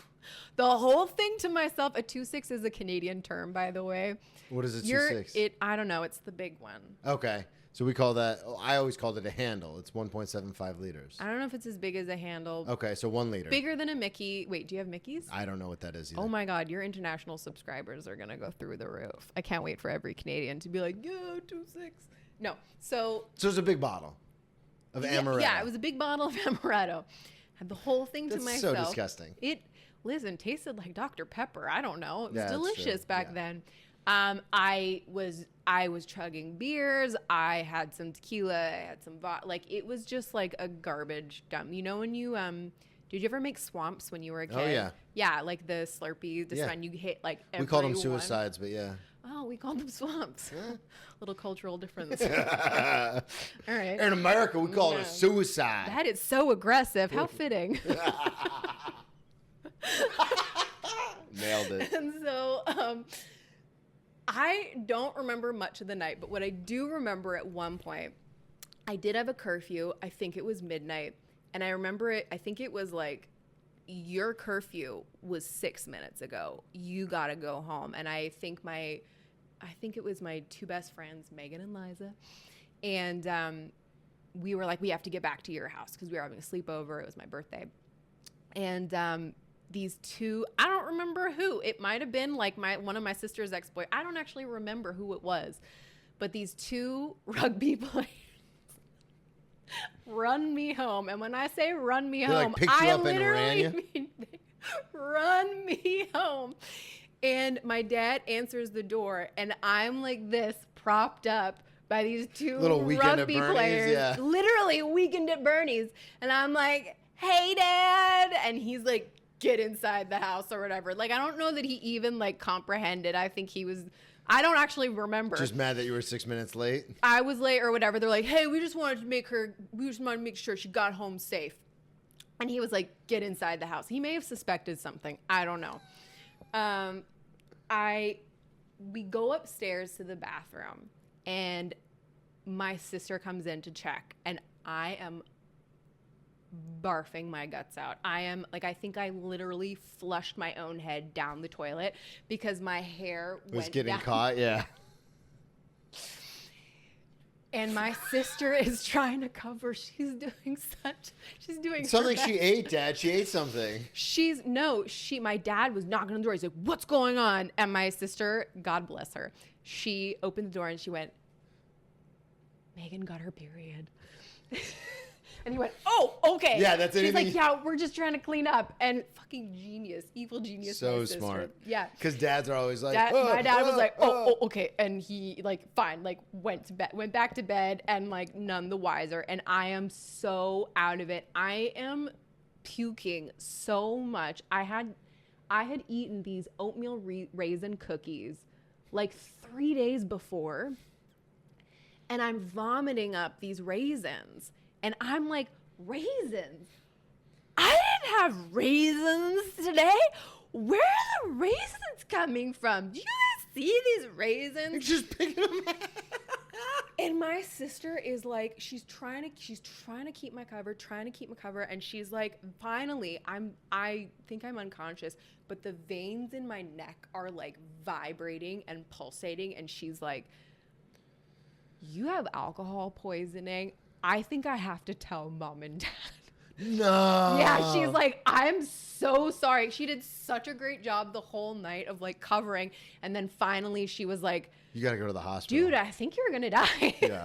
The whole thing to myself, a 2-6 is a Canadian term, by the way. What is a 2-6? I don't know. It's the big one. Okay. So we call that, I always called it a handle. It's 1.75 liters. I don't know if it's as big as a handle. Okay, so 1 liter. Bigger than a Mickey. Wait, do you have Mickeys? I don't know what that is either. Oh my God, your international subscribers are going to go through the roof. I can't wait for every Canadian to be like, yeah, 2-6. No, so it's a big bottle of amaretto. Yeah, it was a big bottle of amaretto. Had the whole thing to myself. So disgusting. Listen, tasted like Dr. Pepper. I don't know. It was Yeah, delicious back then. I was chugging beers. I had some tequila. I had some vodka. Like, it was just like a garbage dump. You know when you did you ever make swamps when you were a kid? Oh yeah. Yeah, like the Slurpees. The one you hit like every We called them suicides, but yeah. Oh, we called them swamps. Yeah. Little cultural difference. All right. In America, we call it a suicide. That is so aggressive. How fitting. Nailed it. And so I don't remember much of the night, but what I do remember at one point, I did have a curfew. I think it was midnight. And I remember it, I think it was like, your curfew was 6 minutes ago. You got to go home. And I think it was my two best friends, Megan and Liza. And we were like, we have to get back to your house because we were having a sleepover. It was my birthday. And these two, I don't remember who. It might have been like one of my sister's ex-boy. I don't actually remember who it was. But these two rugby players run me home. And when I say run me They, like, home, picked you I up and ran literally you? mean they run me home. And my dad answers the door, and I'm like this, propped up by these two Little Weekend at rugby Bernie's, players. yeah. Literally Weekend at Bernie's. And I'm like, hey, Dad. And he's like, get inside the house or whatever. Like, I don't know that he even like comprehended. I think he was, I don't actually remember. Just mad that you were 6 minutes late. I was late or whatever. They're like, hey, we just wanted to make sure she got home safe. And he was like, get inside the house. He may have suspected something. I don't know. We go upstairs to the bathroom, and my sister comes in to check, and I am barfing my guts out. I think I literally flushed my own head down the toilet because my hair Was went getting down. caught, yeah. And my sister is trying to cover. She's doing her Something best. she ate, Dad. She ate something. My dad was knocking on the door. He's like, what's going on? And my sister, God bless her, she opened the door and she went, Megan got her period. And he went, oh, okay. Yeah, that's She's anything. like, yeah, we're just trying to clean up. And fucking genius, evil genius. So my sister. smart. Yeah. Because dads are always like, My dad was like, oh, okay. And he like, fine, like went back to bed and like none the wiser. And I am so out of it. I am puking so much. I had eaten these oatmeal raisin cookies like 3 days before. And I'm vomiting up these raisins. And I'm like, raisins? I didn't have raisins today. Where are the raisins coming from? Do you guys see these raisins? You're just picking them up. And my sister is like, she's trying to keep my cover, and she's like, finally, I think I'm unconscious, but the veins in my neck are like vibrating and pulsating, and she's like, you have alcohol poisoning. I think I have to tell Mom and Dad. No. Yeah, she's like, I'm so sorry. She did such a great job the whole night of like covering. And then finally she was like, You got to go to the hospital. dude, I think you're going to die. Yeah.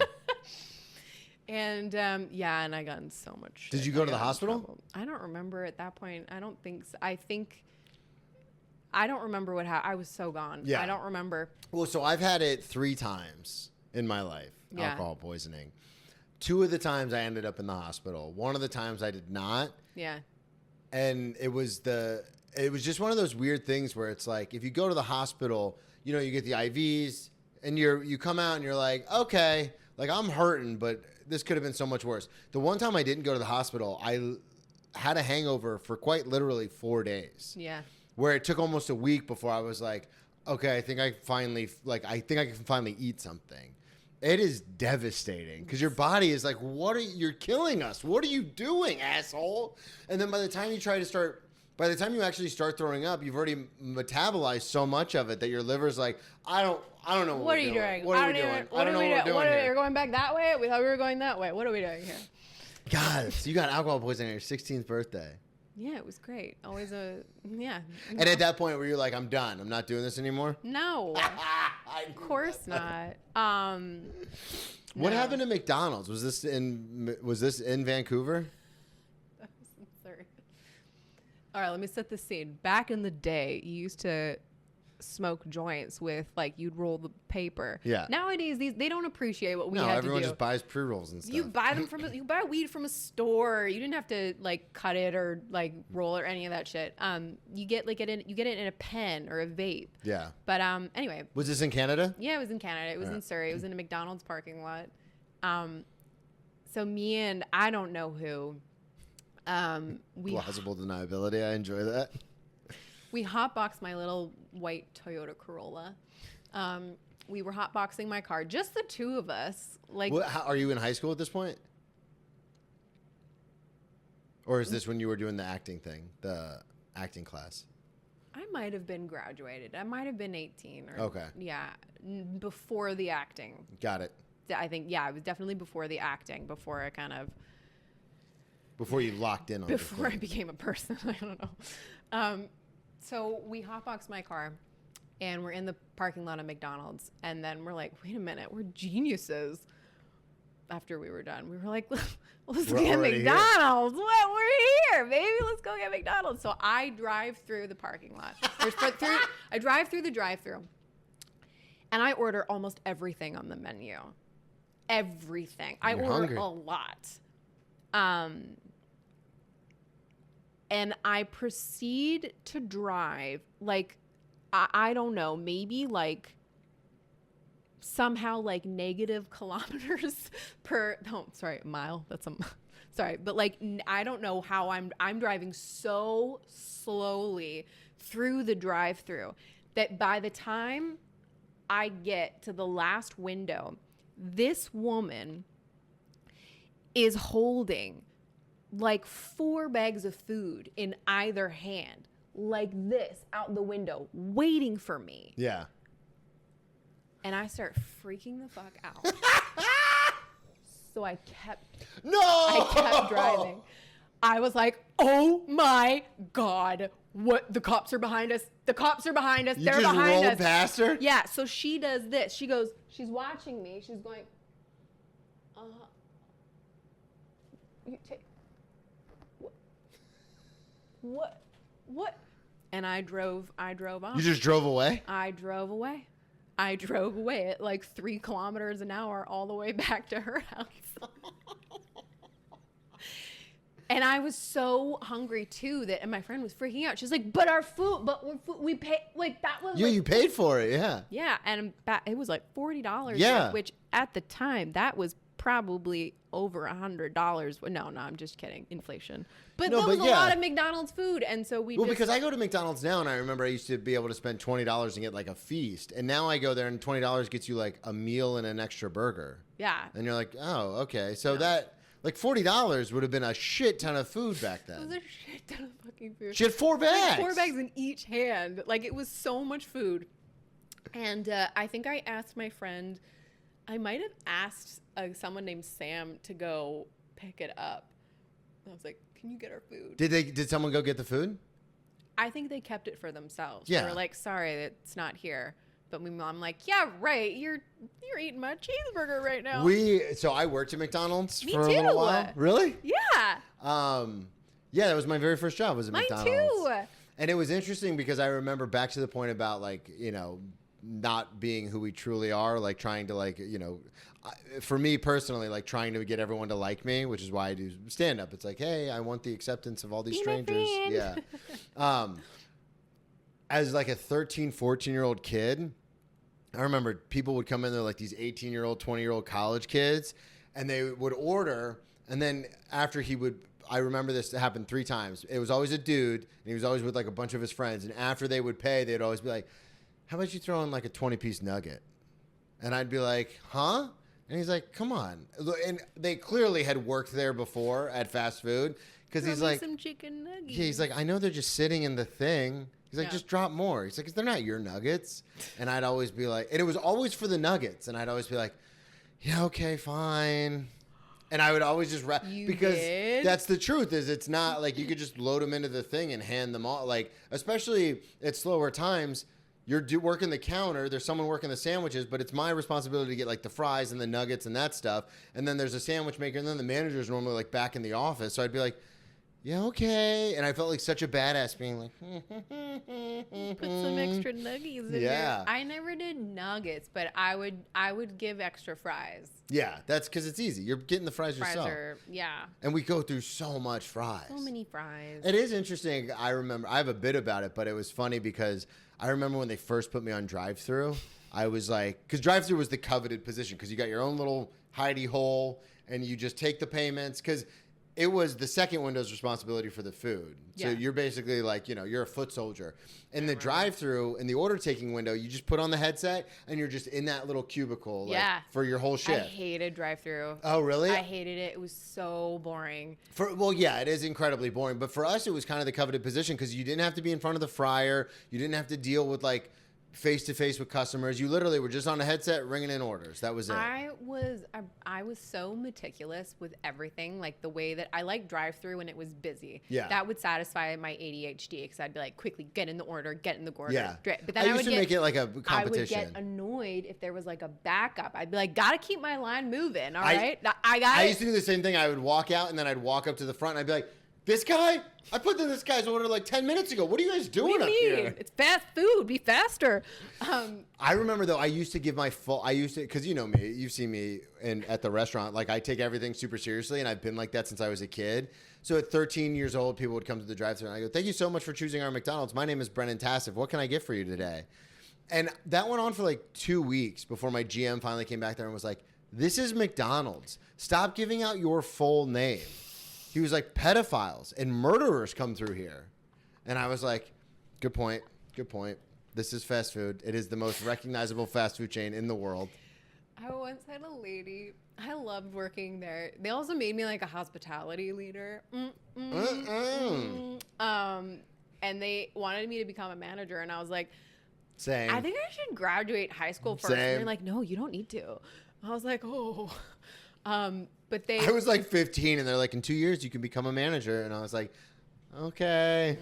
And and I got in so much shit. Did you go I to the got in hospital? trouble. I don't remember at that point. I don't think so. I don't remember what happened. I was so gone. Yeah. I don't remember. Well, so I've had it 3 times in my life, Yeah. alcohol poisoning. 2 of the times I ended up in the hospital. 1 of the times I did not. Yeah. And it was just one of those weird things where it's like, if you go to the hospital, you know, you get the IVs and you come out and you're like, okay, like I'm hurting, but this could have been so much worse. The one time I didn't go to the hospital, I had a hangover for quite literally 4 days. Yeah. Where it took almost a week before I was like, okay, I think I can finally eat something. It is devastating because your body is like, you're killing us. What are you doing, asshole? And then by the time you actually start throwing up, you've already metabolized so much of it that your liver's like, I don't know What are you doing? What are we doing? I don't know what we're doing here. You're going back that way? We thought we were going that way. What are we doing here? God, so you got alcohol poisoning on your 16th birthday. Yeah, it was great. Always yeah. And at that point where you're like, I'm done. I'm not doing this anymore. No, of course not. What no. happened to McDonald's? Was this in Vancouver? Sorry. All right, let me set the scene. Back in the day, you used to smoke joints with you'd roll the paper. Yeah. Nowadays, they don't appreciate what we No, had to everyone do. just buys pre-rolls and stuff. You buy weed from a store. You didn't have to cut it or roll it or any of that shit. You get it in a pen or a vape. Yeah. But anyway. Was this in Canada? Yeah, it was in Canada. It was in Surrey. It was in a McDonald's parking lot. So me and I don't know who. Plausible deniability. I enjoy that. We hotboxed my little white Toyota Corolla. We were hotboxing my car, just the two of us. Are you in high school at this point? Or is this when you were doing the acting thing, the acting class? I might have been graduated. I might have been 18. Okay. Yeah, before the acting. Got it. I think, it was definitely before the acting, before I kind of... Before you locked in on it. Before I became a person. I don't know. So we hotboxed my car, and we're in the parking lot of McDonald's, and then we're like, wait a minute, we're geniuses. after we were done. We were like, let's We're get already McDonald's. What? We're here, baby. Let's go get McDonald's. So I drive through the parking lot. I drive through the drive-through, and I order almost everything on the menu. Everything. I order hungry. a lot. And I proceed to drive like, I don't know, maybe like somehow like negative kilometers per, oh, sorry, mile. That's sorry. But like, I don't know how I'm driving so slowly through the drive-through that by the time I get to the last window, this woman is holding like 4 bags of food in either hand, like this, out the window, waiting for me. Yeah. And I start freaking the fuck out. So I kept driving. I was like, oh my God, what? The cops are behind us. The cops are behind us. You They're just behind us. rolled past her? Yeah, so she does this. She goes, she's watching me. She's going, you take, what? And I drove on. You just drove away? I drove away at like 3 kilometers an hour all the way back to her house. And I was so hungry too and my friend was freaking out. She's like, but our food, we pay, like that was Yeah, like, you paid for it, yeah. yeah, and it was like $40. Yeah. Which at the time that was probably over $100. No, I'm just kidding. Inflation. But No, that was but a yeah. lot of McDonald's food, and so we. Well, just, because I go to McDonald's now, and I remember I used to be able to spend $20 and get like a feast, and now I go there and $20 gets you like a meal and an extra burger. Yeah. And you're like, oh, okay, so that like $40 would have been a shit ton of food back It was then. a shit ton of fucking food. She had 4 bags. Like 4 bags in each hand. Like it was so much food. And I think I asked my friend. I might have asked someone named Sam to go pick it up. I was like, "Can you get our food?" Did someone go get the food? I think they kept it for themselves. Yeah. They were like, "Sorry, it's not here." But I'm like, "Yeah, right. You're eating my cheeseburger right now." So I worked at McDonald's Me for a too. little while. Really? Yeah. Yeah, that was my very first job was at Mine McDonald's. too. And it was interesting because I remember back to the point about like, not being who we truly are, like trying to like, for me personally, like trying to get everyone to like me, which is why I do stand up. It's like, hey, I want the acceptance of all these Be my strangers. friend. Yeah. As like a 13, 14-year-old kid, I remember people would come in there like these 18-year-old, 20-year-old college kids, and they would order, and then after I remember this happened 3 times. It was always a dude, and he was always with like a bunch of his friends, and after they would pay, they'd always be like, how about you throw in like a 20-piece nugget? And I'd be like, huh? And he's like, come on. And they clearly had worked there before at fast food, because he's like, some chicken nuggets. yeah, he's like, I know they're just sitting in the thing. He's like, Yeah. just drop more. He's like, they're not your nuggets. And I'd always be like, and it was always for the nuggets. And I'd always be like, yeah, okay, fine. And I would always just because did? that's the truth. Is it's not like you could just load them into the thing and hand them all. Like especially at slower times, you're working the counter. There's someone working the sandwiches, but it's my responsibility to get like the fries and the nuggets and that stuff. And then there's a sandwich maker, and then the manager's normally like back in the office. So I'd be like, yeah, okay. And I felt like such a badass being like, Put some extra nuggies in Yeah. there. I never did nuggets, but I would give extra fries. yeah, that's because it's easy. You're getting the fries Fries yourself. are, yeah, And we go through so much fries. so many fries. It is interesting. I remember, I have a bit about it, but it was funny because I remember when they first put me on drive-thru, I was like, because drive-thru was the coveted position because you got your own little hidey hole and you just take the payments because it was the second window's responsibility for the food. So Yeah. you're basically like, you're a foot soldier. In the drive-thru, in the order-taking window, you just put on the headset and you're just in that little cubicle like, Yeah. for your whole I shift. hated drive-thru. Oh, really? I hated it. It was so boring. Well, yeah, it is incredibly boring. But for us, it was kind of the coveted position because you didn't have to be in front of the fryer. You didn't have to deal with like face-to-face with customers. You literally were just on a headset ringing in orders. That was it. I was so meticulous with everything, like the way that I like drive-through when it was busy. Yeah. That would satisfy my ADHD because I'd be like, quickly get in the order. Yeah. But then I used to make it like a competition. I would get annoyed if there was like a backup. I'd be like, gotta keep my line moving. All right. I used to do the same thing. I would walk out and then I'd walk up to the front and I'd be like, this guy? I put in this guy's order like 10 minutes ago. What are you guys doing up here? It's fast food. Be faster. I remember though, I used to give my full, because you know me, you've seen me at the restaurant, like I take everything super seriously and I've been like that since I was a kid. So at 13 years old, people would come to the drive-thru and I go, thank you so much for choosing our McDonald's. My name is Brennan Tassif. What can I get for you today? And that went on for like 2 weeks before my GM finally came back there and was like, this is McDonald's. Stop giving out your full name. He was like, pedophiles and murderers come through here. And I was like, good point. Good point. This is fast food. It is the most recognizable fast food chain in the world. I once had a lady, I loved working there. They also made me like a hospitality leader. And they wanted me to become a manager. And I was like, same. I think I should graduate high school first. Same. And they're like, no, you don't need to. I was like, oh. But I was like 15 and they're like, in 2 years you can become a manager. And I was like, okay.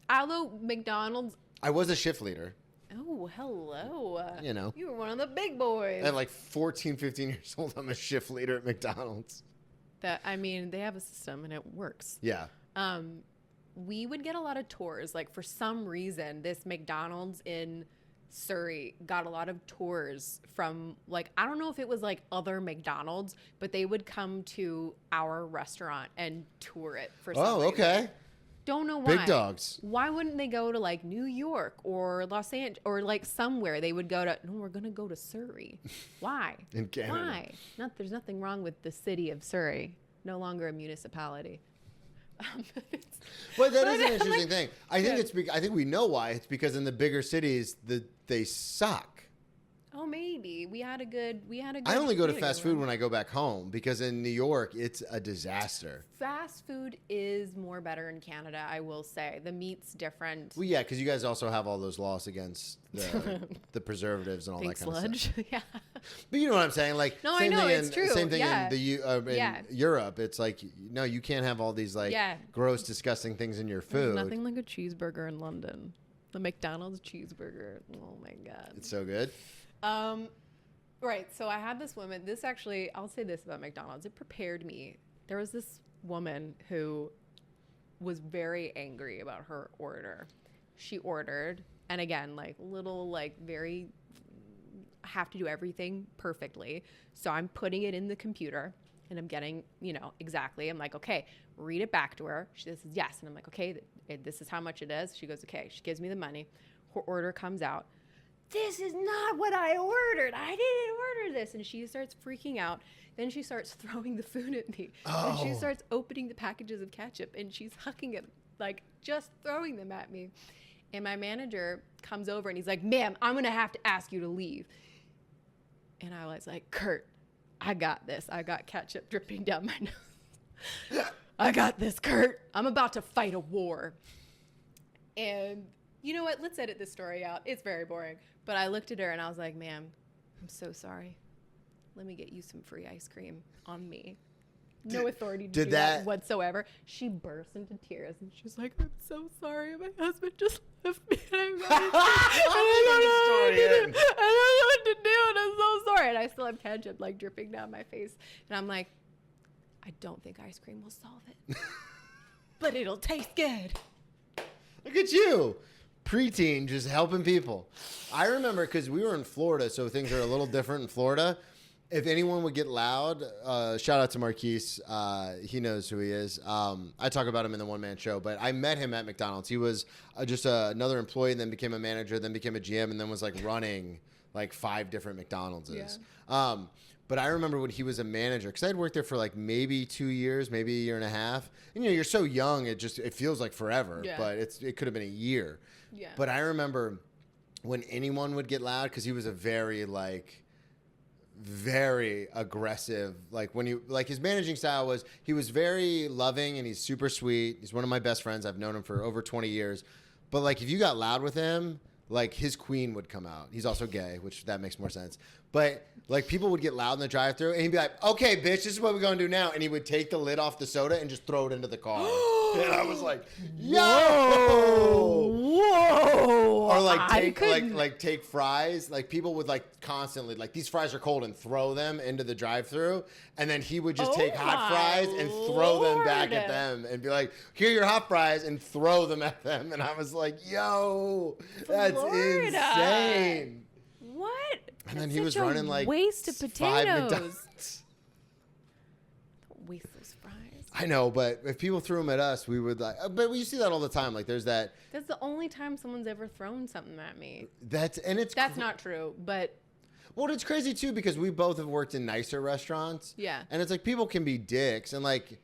Although McDonald's. I was a shift leader. Oh, hello. You know. You were one of the big boys. At like 14, 15 years old, I'm a shift leader at McDonald's. They have a system and it works. Yeah. We would get a lot of tours. Like for some reason, this McDonald's in Surrey got a lot of tours from like, I don't know if it was like other McDonald's, but they would come to our restaurant and tour it for some reason. Okay. Don't know why. Big dogs. Why wouldn't they go to like New York or Los Angeles or like somewhere? They would go to, no, we're going to go to Surrey. Why? In Canada. Why? There's nothing wrong with the city of Surrey. No longer a municipality. But that is an interesting thing. I think I think we know why. It's because in the bigger cities, they suck. Oh, maybe we had a good. I only go to fast food when I go back home because in New York, it's a disaster. Fast food is more better in Canada, I will say. The meat's different. Well, yeah, because you guys also have all those laws against the preservatives and all Pink that kind sludge. of stuff. Yeah. But you know what I'm saying? Like, no, same I know thing it's true. Same thing yeah. in Europe. It's like, no, you can't have all these like gross, disgusting things in your food. There's nothing like a cheeseburger in London. The McDonald's cheeseburger. Oh my God. It's so good. Right. So I had this woman. This actually, I'll say this about McDonald's. It prepared me. There was this woman who was very angry about her order. She ordered, and again, like little, like very, have to do everything perfectly. So I'm putting it in the computer and I'm getting, exactly. I'm like, okay, read it back to her. She says yes. And I'm like, okay, this is how much it is. She goes, okay. She gives me the money. Her order comes out. This is not what I ordered. I didn't order this. And she starts freaking out. Then she starts throwing the food at me. Oh. And she starts opening the packages of ketchup and she's hucking it, like just throwing them at me. And my manager comes over and he's like, ma'am, I'm going to have to ask you to leave. And I was like, Kurt, I got this. I got ketchup dripping down my nose. I got this, Kurt. I'm about to fight a war. And you know what? Let's edit this story out. It's very boring. But I looked at her and I was like, ma'am, I'm so sorry. Let me get you some free ice cream on me. No authority to do that whatsoever. She burst into tears and she was like, I'm so sorry. My husband just left me. And I don't know what to do. And I'm so sorry. And I still have ketchup like dripping down my face. And I'm like, I don't think ice cream will solve it. But it'll taste good. Look at you. Preteen, just helping people. I remember because we were in Florida, so things are a little different in Florida. If anyone would get loud, shout out to Marquise. He knows who he is. I talk about him in the one-man show, but I met him at McDonald's. He was just another employee, then became a manager, then became a GM, and then was like running like 5 different McDonald's. Yeah. But I remember when he was a manager, because I had worked there for like maybe 2 years, maybe a year and a half. And you're so young, it feels like forever, but it could have been a year. Yeah. But I remember when anyone would get loud, because he was a very aggressive, his managing style was, he was very loving and he's super sweet. He's one of my best friends. I've known him for over 20 years. But like if you got loud with him, like his queen would come out. He's also gay, which that makes more sense. But like people would get loud in the drive-thru, and he'd be like, "Okay, bitch, this is what we're gonna do now." And he would take the lid off the soda and just throw it into the car. And I was like, "Yo!" Whoa! Or like take fries. Like people would like constantly like these fries are cold and throw them into the drive-thru, and then he would just take hot fries and throw them back at them and be like, "Here are your hot fries," and throw them at them. And I was like, "Yo, that's insane!" What? And then he was running like waste of 5 potatoes. McDonald's. Don't waste those fries. I know, but if people threw them at us, we would like. But we see that all the time. Like there's that. That's the only time someone's ever thrown something at me. That's not true, but. Well, it's crazy too because we both have worked in nicer restaurants. Yeah. And it's like people can be dicks and like,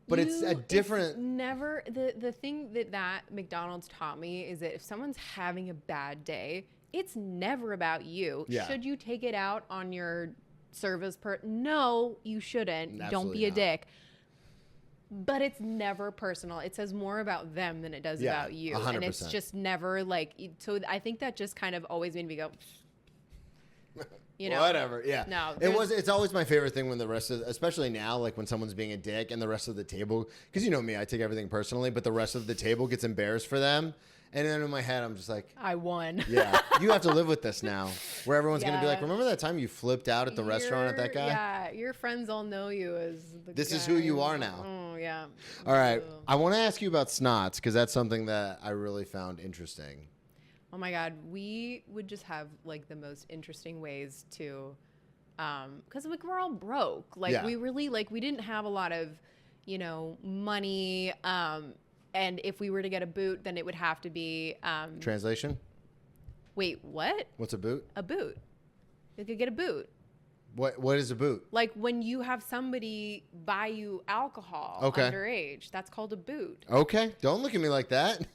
but it's a different. It's never the thing that McDonald's taught me is that if someone's having a bad day, it's never about you. Yeah. Should you take it out on your service No, you shouldn't. Absolutely Don't be a not. dick. But it's never personal. It says more about them than it does about you. 100%. And it's just never like, so I think that just kind of always made me go, you know. Whatever. Yeah. No. It's always my favorite thing when the rest of, especially now, like when someone's being a dick and the rest of the table, because you know me, I take everything personally, but the rest of the table gets embarrassed for them. And then in my head, I'm just like, I won. yeah, you have to live with this now. Where everyone's going to be like, Yeah. remember that time you flipped out at the restaurant at that guy? Yeah, your friends all know you as the This is guy. who you are now. Oh, yeah. All right. Ugh. I want to ask you about snots because that's something that I really found interesting. Oh my God, we would just have like the most interesting ways to, because like we're all broke. Like Yeah. we really we didn't have a lot of, money. And if we were to get a boot, then it would have to be. Translation? Wait, what? What's a boot? A boot. You could get a boot. What is a boot? Like when you have somebody buy you alcohol underage, that's called a boot. Okay. Don't look at me like that.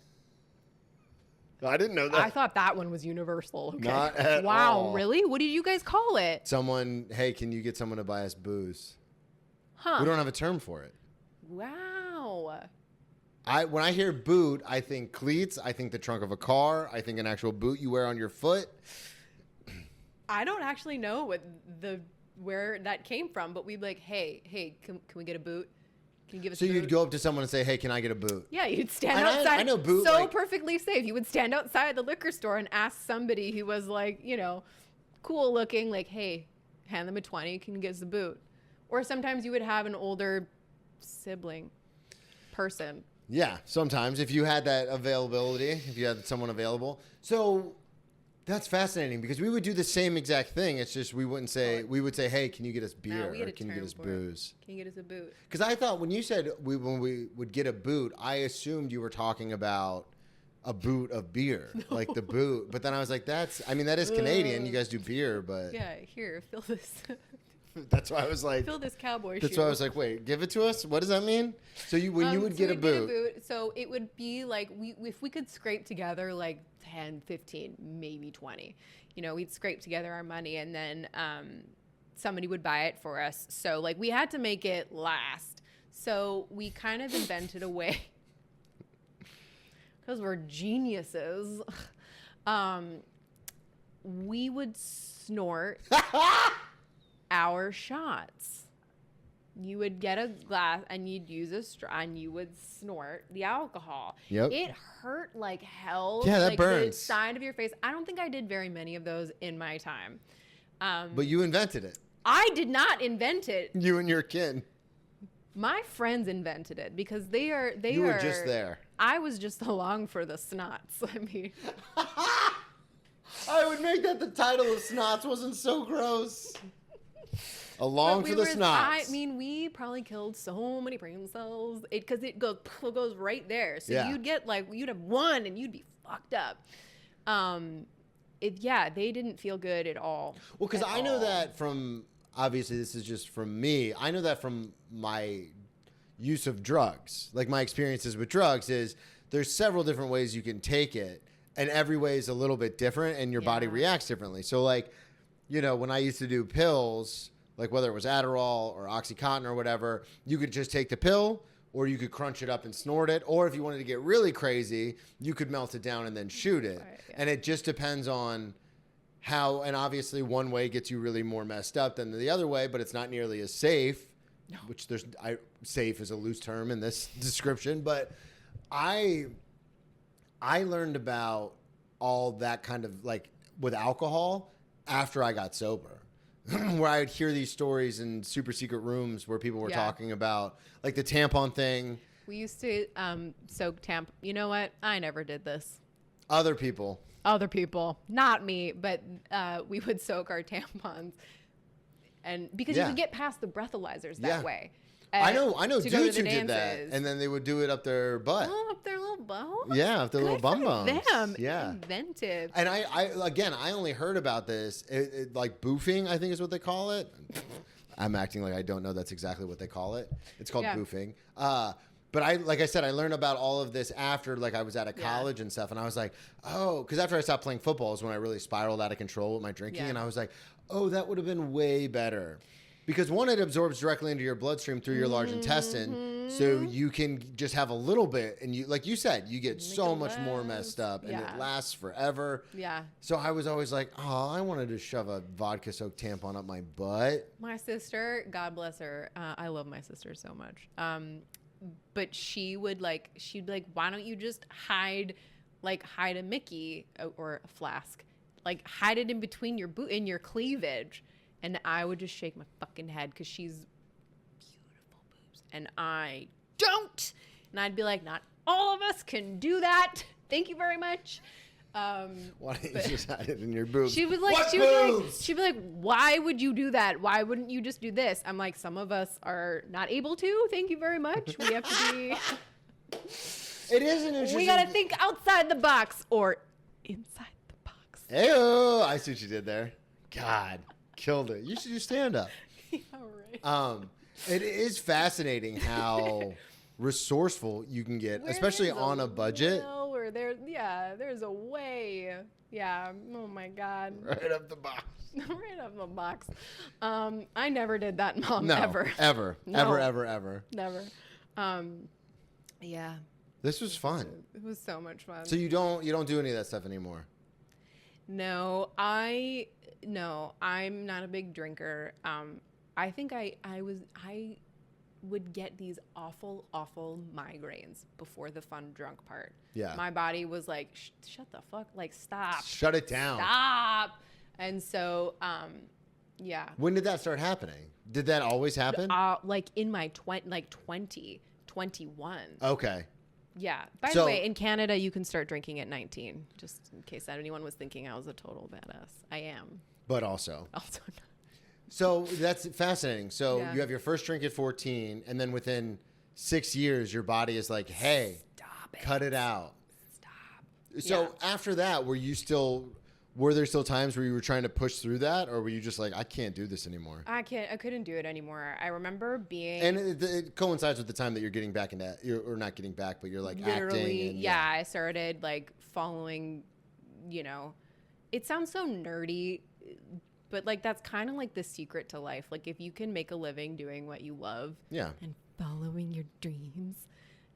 I didn't know that. I thought that one was universal. Okay. Not at wow, all. really? What did you guys call it? Someone, hey, can you get someone to buy us booze? Huh. We don't have a term for it. Wow. When I hear boot, I think cleats. I think the trunk of a car. I think an actual boot you wear on your foot. I don't actually know where that came from, but we'd be like, hey, can we get a boot? Can you give us So a boot? you'd go up to someone and say, hey, can I get a boot? Yeah, you'd stand And outside. I know boot, so like- perfectly safe. You would stand outside the liquor store and ask somebody who was like, cool looking, like, hey, hand them a 20. Can you get us a boot? Or sometimes you would have an older sibling person. Yeah, sometimes if you had that availability, if you had someone available. So that's fascinating because we would do the same exact thing. It's just we would say, hey, can you get us beer we had or a can you get term us for it. booze? Can you get us a boot? Because I thought when you said when we would get a boot, I assumed you were talking about a boot of beer, like the boot. But then I was like, that is Canadian. You guys do beer, but Yeah, here, fill this. that's why I was like, Fill this cowboy that's shoe. why I was like, wait, give it to us? What does that mean? So you when you would So get a we'd boot. So it would be like if we could scrape together like 10, 15, maybe 20. We'd scrape together our money and then somebody would buy it for us. So like we had to make it last. So we kind of invented a way because we're geniuses. We would snort our shots. You would get a glass and you'd use a straw and you would snort the alcohol. Yep. It hurt like hell. Yeah, that like burns. The side of your face. I don't think I did very many of those in my time. But you invented it. I did not invent it. You and your kin. My friends invented it because they are. You were just there. I was just along for the snots. I mean, I would make that the title of Snots wasn't so gross. Along for the snots. I mean, we probably killed so many brain cells because it goes right there. So Yeah. you'd have one and you'd be fucked up. They didn't feel good at all. Well, because I know that from, obviously this is just from me, I know that from my use of drugs. Like my experiences with drugs is there's several different ways you can take it and every way is a little bit different and your body Yeah. reacts differently. So like, when I used to do pills, like whether it was Adderall or OxyContin or whatever, you could just take the pill or you could crunch it up and snort it, or if you wanted to get really crazy, you could melt it down and then shoot it. Right, yeah. And it just depends on how, and obviously one way gets you really more messed up than the other way, but it's not nearly as safe, which safe is a loose term in this description, but I learned about all that kind of like with alcohol after I got sober. Where I would hear these stories in super secret rooms where people were talking about like the tampon thing. We used to soak You know what? I never did this. Other people, not me, but we would soak our tampons, and because you could get past the breathalyzers that way. I know to go to dudes the who did that, dances. and then they would do it up their butt. Oh, up their little bum? Yeah, up their little bum bums. Them. Yeah. Inventive. And I only heard about this, like boofing, I think is what they call it. I'm acting like I don't know that's exactly what they call it. It's called boofing. But like I said, I learned about all of this after like I was out of college and stuff. And I was like, oh, because after I stopped playing football is when I really spiraled out of control with my drinking. And I was like, oh, that would have been way better. Because one, it absorbs directly into your bloodstream through your large intestine. So you can just have a little bit. And you, like you said, you get so much more messed up and it lasts forever. Yeah. So I was always like, oh, I wanted to shove a vodka soaked tampon up my butt. My sister, God bless her. I love my sister so much. But she'd be like, why don't you just hide a Mickey or a flask, like hide it in between in your cleavage. And I would just shake my fucking head because she's beautiful boobs and I don't. And I'd be like, not all of us can do that. Thank you very much. Why don't you just hide it in your boobs? She'd be like, why would you do that? Why wouldn't you just do this? I'm like, some of us are not able to. Thank you very much. We have to be. It is an interesting. We gotta think outside the box or inside the box. Hey-oh, I see what you did there. God, killed it. You should do stand up. Yeah, right. It is fascinating how resourceful you can get, especially on a budget. There's a way. Yeah. Oh my God. Right up the box. Right up the box. I never did that, Mom. No, ever. No. Ever. Never. Yeah. This was fun. It was so much fun. So you don't do any of that stuff anymore? No, I'm not a big drinker. I think I would get these awful migraines before the fun drunk part. Yeah. My body was like, shut the fuck, like stop. Shut it down. Stop. And so, yeah. When did that start happening? Did that always happen? Like in my 21. Okay. Yeah. By the way, in Canada, you can start drinking at 19, just in case anyone was thinking I was a total badass. I am. But also. Also not. So that's fascinating. So Yeah. you have your first drink at 14, and then within 6 years, your body is like, hey, Stop it. cut it out. Stop. So after that, were there still times where you were trying to push through that, or were you just like, I can't do this anymore? I couldn't do it anymore. I remember being. And it coincides with the time that you're getting back into, or not getting back, but you're like acting. And, yeah, I started like following, it sounds so nerdy, but like that's kind of like the secret to life. Like if you can make a living doing what you love and following your dreams.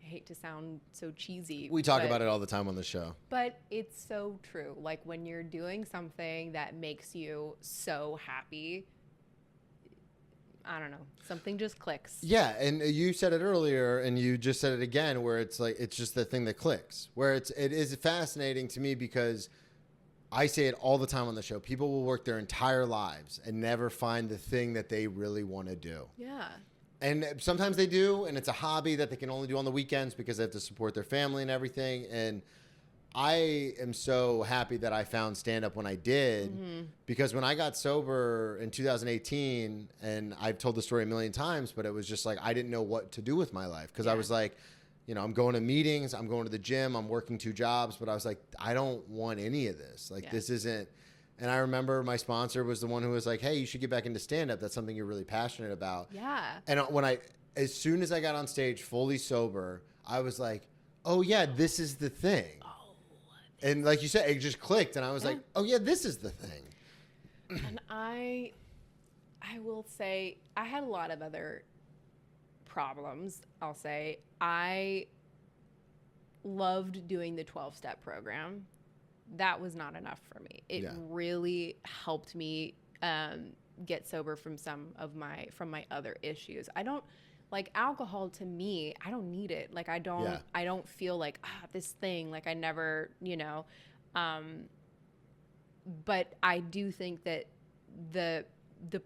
I hate to sound so cheesy. We talk about it all the time on the show. But it's so true. Like when you're doing something that makes you so happy, I don't know, something just clicks. Yeah, and you said it earlier, and you just said it again, where it's like it's just the thing that clicks. Where it is fascinating to me because I say it all the time on the show. People will work their entire lives and never find the thing that they really want to do. Yeah. And sometimes they do, and it's a hobby that they can only do on the weekends because they have to support their family and everything. And I am so happy that I found stand-up when I did, because when I got sober in 2018, and I've told the story a million times, but it was just like I didn't know what to do with my life because I was like, I'm going to meetings, I'm going to the gym, I'm working 2 jobs, but I was like, I don't want any of this. Like this isn't. And I remember my sponsor was the one who was like, hey, you should get back into stand-up. That's something you're really passionate about. Yeah. And as soon as I got on stage fully sober, I was like, oh, yeah, this is the thing. Oh. And like you said, it just clicked. And I was like, oh, yeah, this is the thing. And I will say I had a lot of other problems, I'll say. I loved doing the 12-step program. That was not enough for me. It really helped me get sober from from my other issues. I don't like alcohol. To me, I don't need it. Like I don't feel like this thing, like I never, but I do think that the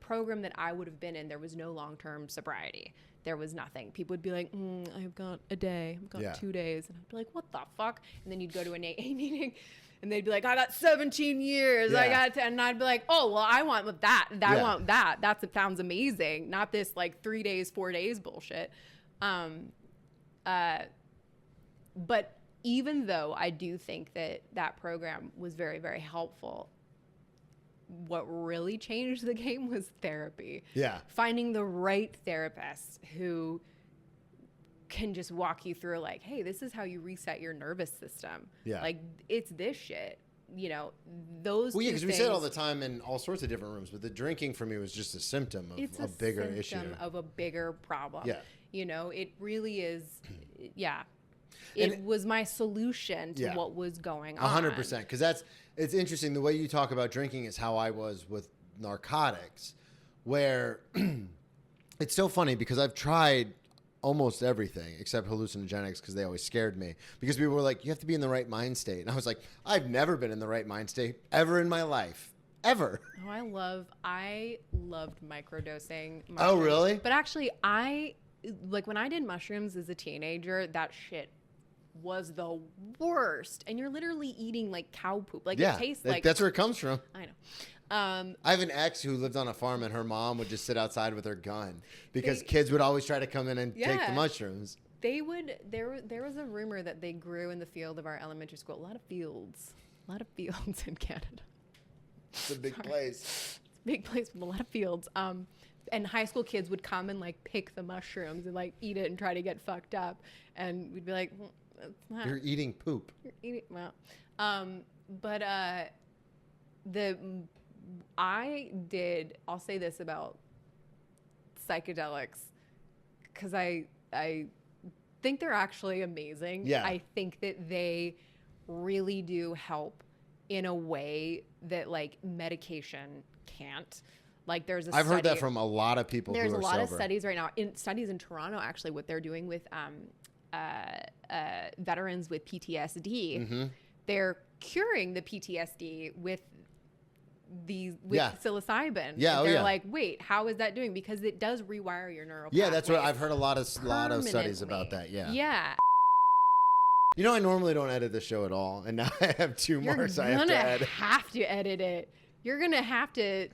program that I would have been in, there was no long-term sobriety. There was nothing. People would be like, I've got a day, I've got 2 days. And I'd be like, what the fuck? And then you'd go to an AA meeting and they'd be like, I got 17 years. Yeah. I got 10. And I'd be like, oh, well, I want that. I want that. That sounds amazing. Not this like 3 days, 4 days bullshit. But even though I do think that program was very, very helpful, what really changed the game was therapy. Yeah. Finding the right therapist who can just walk you through like, hey, this is how you reset your nervous system. Yeah. Like it's this shit, those. Well, yeah, because we say it all the time in all sorts of different rooms, but the drinking for me was just a symptom of a bigger issue. Of a bigger problem. Yeah. It really is. Yeah. It was my solution to what was going on. 100%. Because it's interesting. The way you talk about drinking is how I was with narcotics, where it's so funny because I've tried almost everything except hallucinogenics because they always scared me. Because people were like, you have to be in the right mind state. And I was like, I've never been in the right mind state ever in my life. Ever. Oh, I loved microdosing. Oh, really? But actually, when I did mushrooms as a teenager, that shit was the worst. And you're literally eating like cow poop. Like it tastes like. That's where it comes from. I know. I have an ex who lived on a farm and her mom would just sit outside with her gun because kids would always try to come in and take the mushrooms. There was a rumor that they grew in the field of our elementary school. A lot of fields in Canada. It's a big place. It's a big place with a lot of fields. And high school kids would come and like pick the mushrooms and like eat it and try to get fucked up. And we'd be like, it's not. You're eating poop. You're eating, well. I'll say this about psychedelics because I think they're actually amazing. Yeah. I think that they really do help in a way that like medication can't. Like there's a I've heard that from a lot of people who are sober. There's a lot of studies right now, studies in Toronto actually, what they're doing with veterans with PTSD. Mm-hmm. They're curing the PTSD with psilocybin. Yeah, they're like, wait, how is that doing? Because it does rewire your neural Yeah, that's pathways what I've heard a lot of studies about that. Yeah. Yeah. I normally don't edit the show at all, and now I have two more, so I have to edit. You're gonna have to edit it. You're gonna have to.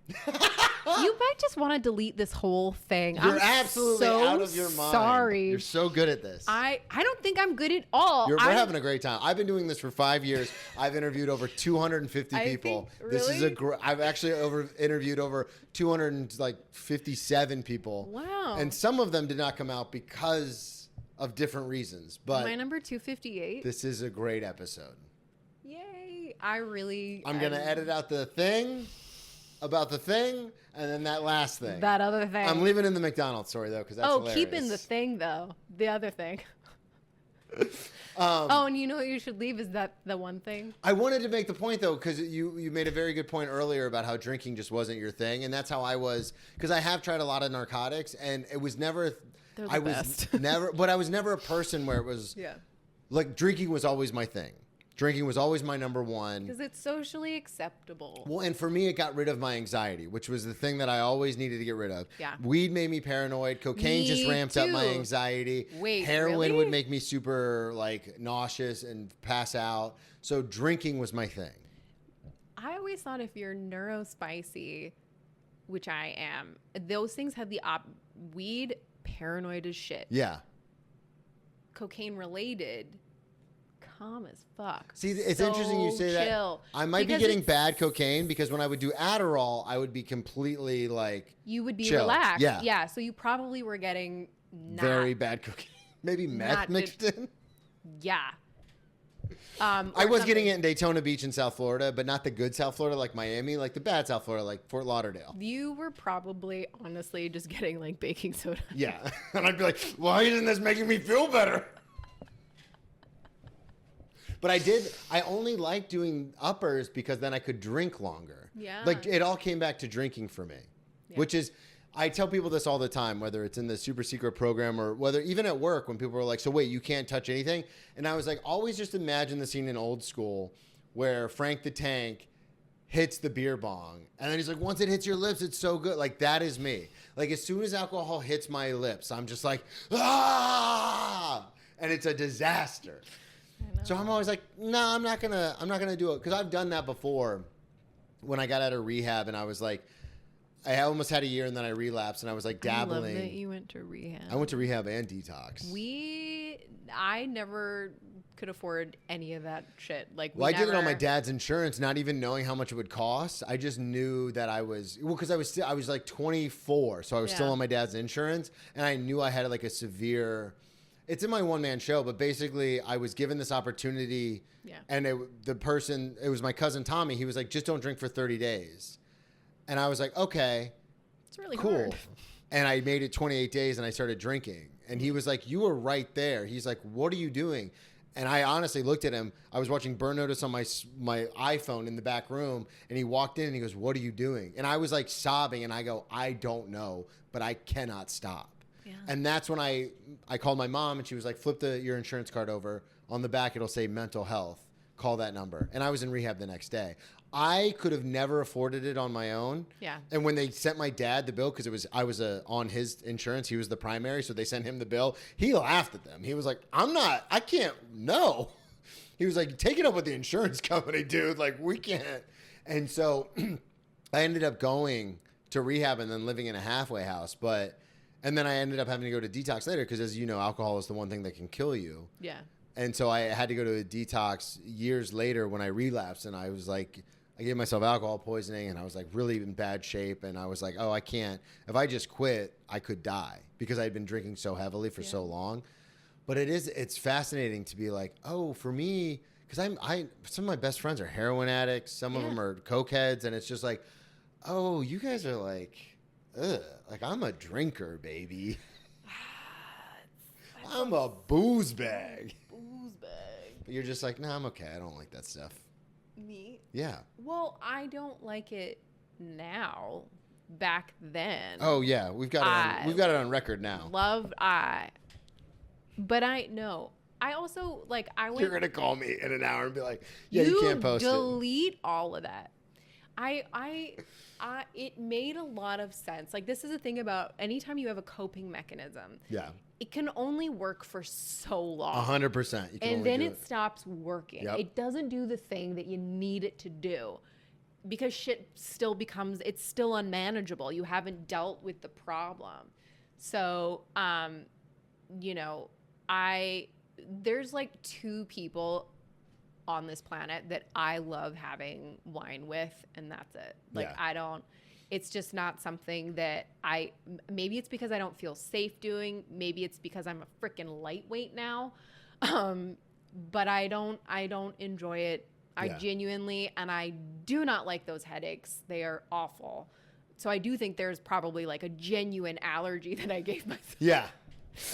You might just want to delete this whole thing. You're absolutely out of your mind. Sorry. You're so good at this. I don't think I'm good at all. We're having a great time. I've been doing this for 5 years. I've interviewed over 250 people. This is I've actually interviewed over 257 people. Wow. And some of them did not come out because of different reasons. But my number 258. This is a great episode. Yay. I'm going to edit out the thing about the thing, and then that last thing. That other thing. I'm leaving in the McDonald's story, though, because that's hilarious. Keep in the thing, though. The other thing. And you know what you should leave is the one thing? I wanted to make the point, though, because you made a very good point earlier about how drinking just wasn't your thing, and that's how I was, because I have tried a lot of narcotics, and it was never... They're the best. But I was never a person where it was... Yeah. Like, drinking was always my thing. Drinking was always my number one. Because it's socially acceptable. Well, and for me, it got rid of my anxiety, which was the thing that I always needed to get rid of. Yeah. Weed made me paranoid. Cocaine just ramped up my anxiety. Wait, Heroin really? would make me super, nauseous and pass out. So drinking was my thing. I always thought if you're neurospicy, which I am, those things had the weed, paranoid as shit. Yeah. Cocaine related, calm as fuck. See, it's so interesting you say chill. that. I might be getting bad cocaine because when I would do Adderall, I would be completely you would be chill. relaxed. Yeah. Yeah. So you probably were getting very bad cocaine. Maybe meth mixed in. Yeah. I was getting it in Daytona Beach in South Florida, but not the good South Florida like Miami, like the bad South Florida like Fort Lauderdale. You were probably, honestly, just getting like baking soda. Yeah. And I'd be like, why isn't this making me feel better? But I only liked doing uppers because then I could drink longer. Yeah. Like it all came back to drinking for me, which is, I tell people this all the time, whether it's in the super secret program or whether even at work when people are like, so wait, you can't touch anything. And I was like, always just imagine the scene in Old School where Frank the Tank hits the beer bong. And then he's like, once it hits your lips, it's so good. Like that is me. Like as soon as alcohol hits my lips, I'm just like, ah, and it's a disaster. So I'm always like, no, I'm not gonna do it. Cause I've done that before when I got out of rehab and I was like, I almost had a year and then I relapsed and I was like dabbling. I love that you went to rehab. I went to rehab and detox. I never could afford any of that shit. Like, I did it on my dad's insurance, not even knowing how much it would cost. I just knew that I was, because I was like 24, so I was still on my dad's insurance, and I knew I had like a severe. It's in my one-man show, but basically I was given this opportunity, and it was my cousin Tommy. He was like, just don't drink for 30 days. And I was like, okay, it's really cool. hard. And I made it 28 days and I started drinking. And he was like, you were right there. He's like, what are you doing? And I honestly looked at him. I was watching Burn Notice on my iPhone in the back room. And he walked in and he goes, what are you doing? And I was like sobbing. And I go, I don't know, but I cannot stop. Yeah. And that's when I called my mom and she was like, flip your insurance card over. On the back, it'll say mental health. Call that number. And I was in rehab the next day. I could have never afforded it on my own. Yeah. And when they sent my dad the bill, because I was on his insurance, he was the primary, so they sent him the bill. He laughed at them. He was like, I can't, no. He was like, take it up with the insurance company, dude. Like, we can't. And so I ended up going to rehab and then living in a halfway house. And then I ended up having to go to detox later because, as you know, alcohol is the one thing that can kill you. Yeah. And so I had to go to a detox years later when I relapsed, and I was like, I gave myself alcohol poisoning and I was like really in bad shape. And I was like, oh, I can't. If I just quit, I could die because I had been drinking so heavily for so long. But it's fascinating to be like, oh, for me, because some of my best friends are heroin addicts. Some of them are cokeheads. And it's just like, oh, you guys are like, ugh, like I'm a drinker, baby. I'm a booze bag. But you're just like, no, I'm okay. I don't like that stuff. Me? Yeah. Well, I don't like it now. Back then. Oh yeah, we've got it on record now. But I know. I also like You're gonna call me in an hour and be like, yeah, you can't post delete all of that. It made a lot of sense. Like, this is the thing about anytime you have a coping mechanism. Yeah. It can only work for so long. 100%. And then it stops working. Yep. It doesn't do the thing that you need it to do because shit still it's still unmanageable. You haven't dealt with the problem. So, there's like 2 people on this planet that I love having wine with, and that's it. Like, it's just not something that maybe it's because I don't feel safe doing. Maybe it's because I'm a freaking lightweight now. But I don't enjoy it. I genuinely, and I do not like those headaches. They are awful. So I do think there's probably like a genuine allergy that I gave myself. Yeah.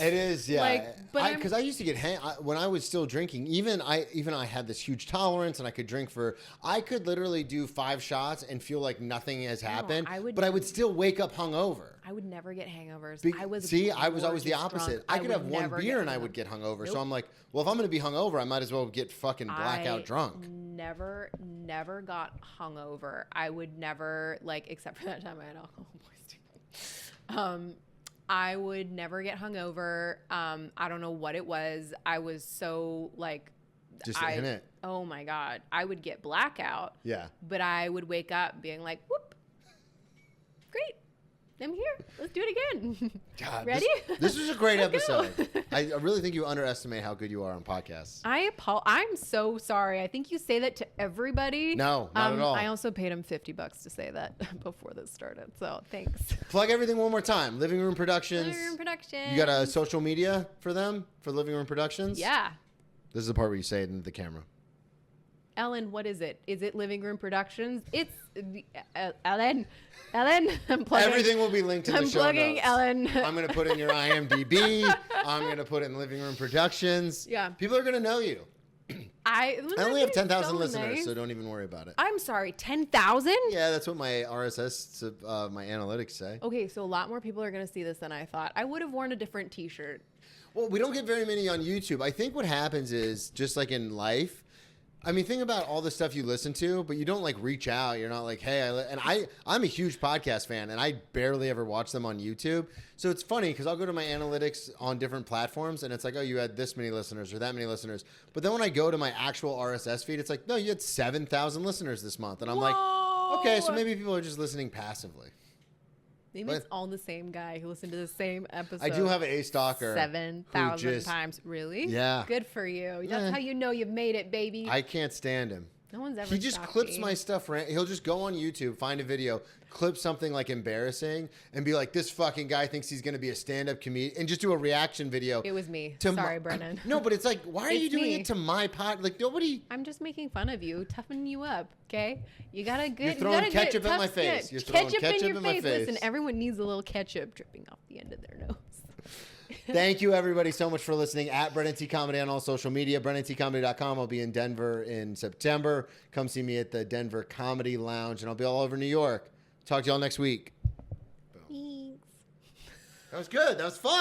It is, yeah. Because I used to get when I was still drinking. Even I had this huge tolerance, and I could literally do 5 shots and feel like nothing has happened. I would still wake up hungover. I would never get hangovers. I was always the opposite. I could have one beer and I would get hungover. Nope. So I'm like, well, if I'm going to be hungover, I might as well get fucking blackout drunk. Never got hungover. I would never, except for that time I had alcohol poisoning. I would never get hungover. I don't know what it was. I was so just in it. Oh my God. I would get blackout. Yeah. But I would wake up being like, whoop, great. I'm here. Let's do it again. God, ready? This was a great episode. I really think you underestimate how good you are on podcasts. I'm so sorry. I think you say that to everybody. No, not at all. I also paid him $50 to say that before this started. So thanks. Plug everything one more time. Living Room Productions. Living Room Productions. You got a social media for them, for Living Room Productions? Yeah. This is the part where you say it into the camera. Ellen, what is it? Is it Living Room Productions? It's Ellen. Ellen, I'm plugging. Everything will be linked in the show plugging notes. Ellen. I'm going to put in your IMDb. I'm going to put it in Living Room Productions. Yeah. People are going to know you. I only have 10,000 listeners, nice. so don't even worry about it. I'm sorry, 10,000? Yeah, that's what my RSS, my analytics say. Okay, so a lot more people are going to see this than I thought. I would have worn a different t-shirt. Well, we don't get very many on YouTube. I think what happens is, just like in life, I mean, think about all the stuff you listen to, but you don't like reach out. You're not like, hey, I'm a huge podcast fan, and I barely ever watch them on YouTube. So it's funny because I'll go to my analytics on different platforms, and it's like, oh, you had this many listeners or that many listeners. But then when I go to my actual RSS feed, it's like, no, you had 7,000 listeners this month, and I'm like, okay, so maybe people are just listening passively. Maybe it's all the same guy who listened to the same episode. I do have a stalker. 7,000 times. Really? Yeah. Good for you. That's how you know you've made it, baby. I can't stand him. No one's ever He just stalked clips me. my stuff. He'll just go on YouTube, find a video, clip something like embarrassing, and be like, this fucking guy thinks he's going to be a stand-up comedian, and just do a reaction video. It was me. to Sorry, Brennan. No, but it's like, why are you It's doing me. it to my pod? Like, nobody... I'm just making fun of you, toughening you up, okay? You got a good... You're throwing you got a ketchup good, in my tough face. skin. You're throwing ketchup in your in my face. Listen, everyone needs a little ketchup dripping off the end of their nose. Thank you, everybody, so much for listening. At Brennan T. Comedy on all social media. BrennanTComedy.com. I'll be in Denver in September. Come see me at the Denver Comedy Lounge, and I'll be all over New York. Talk to y'all next week. Thanks. That was good. That was fun.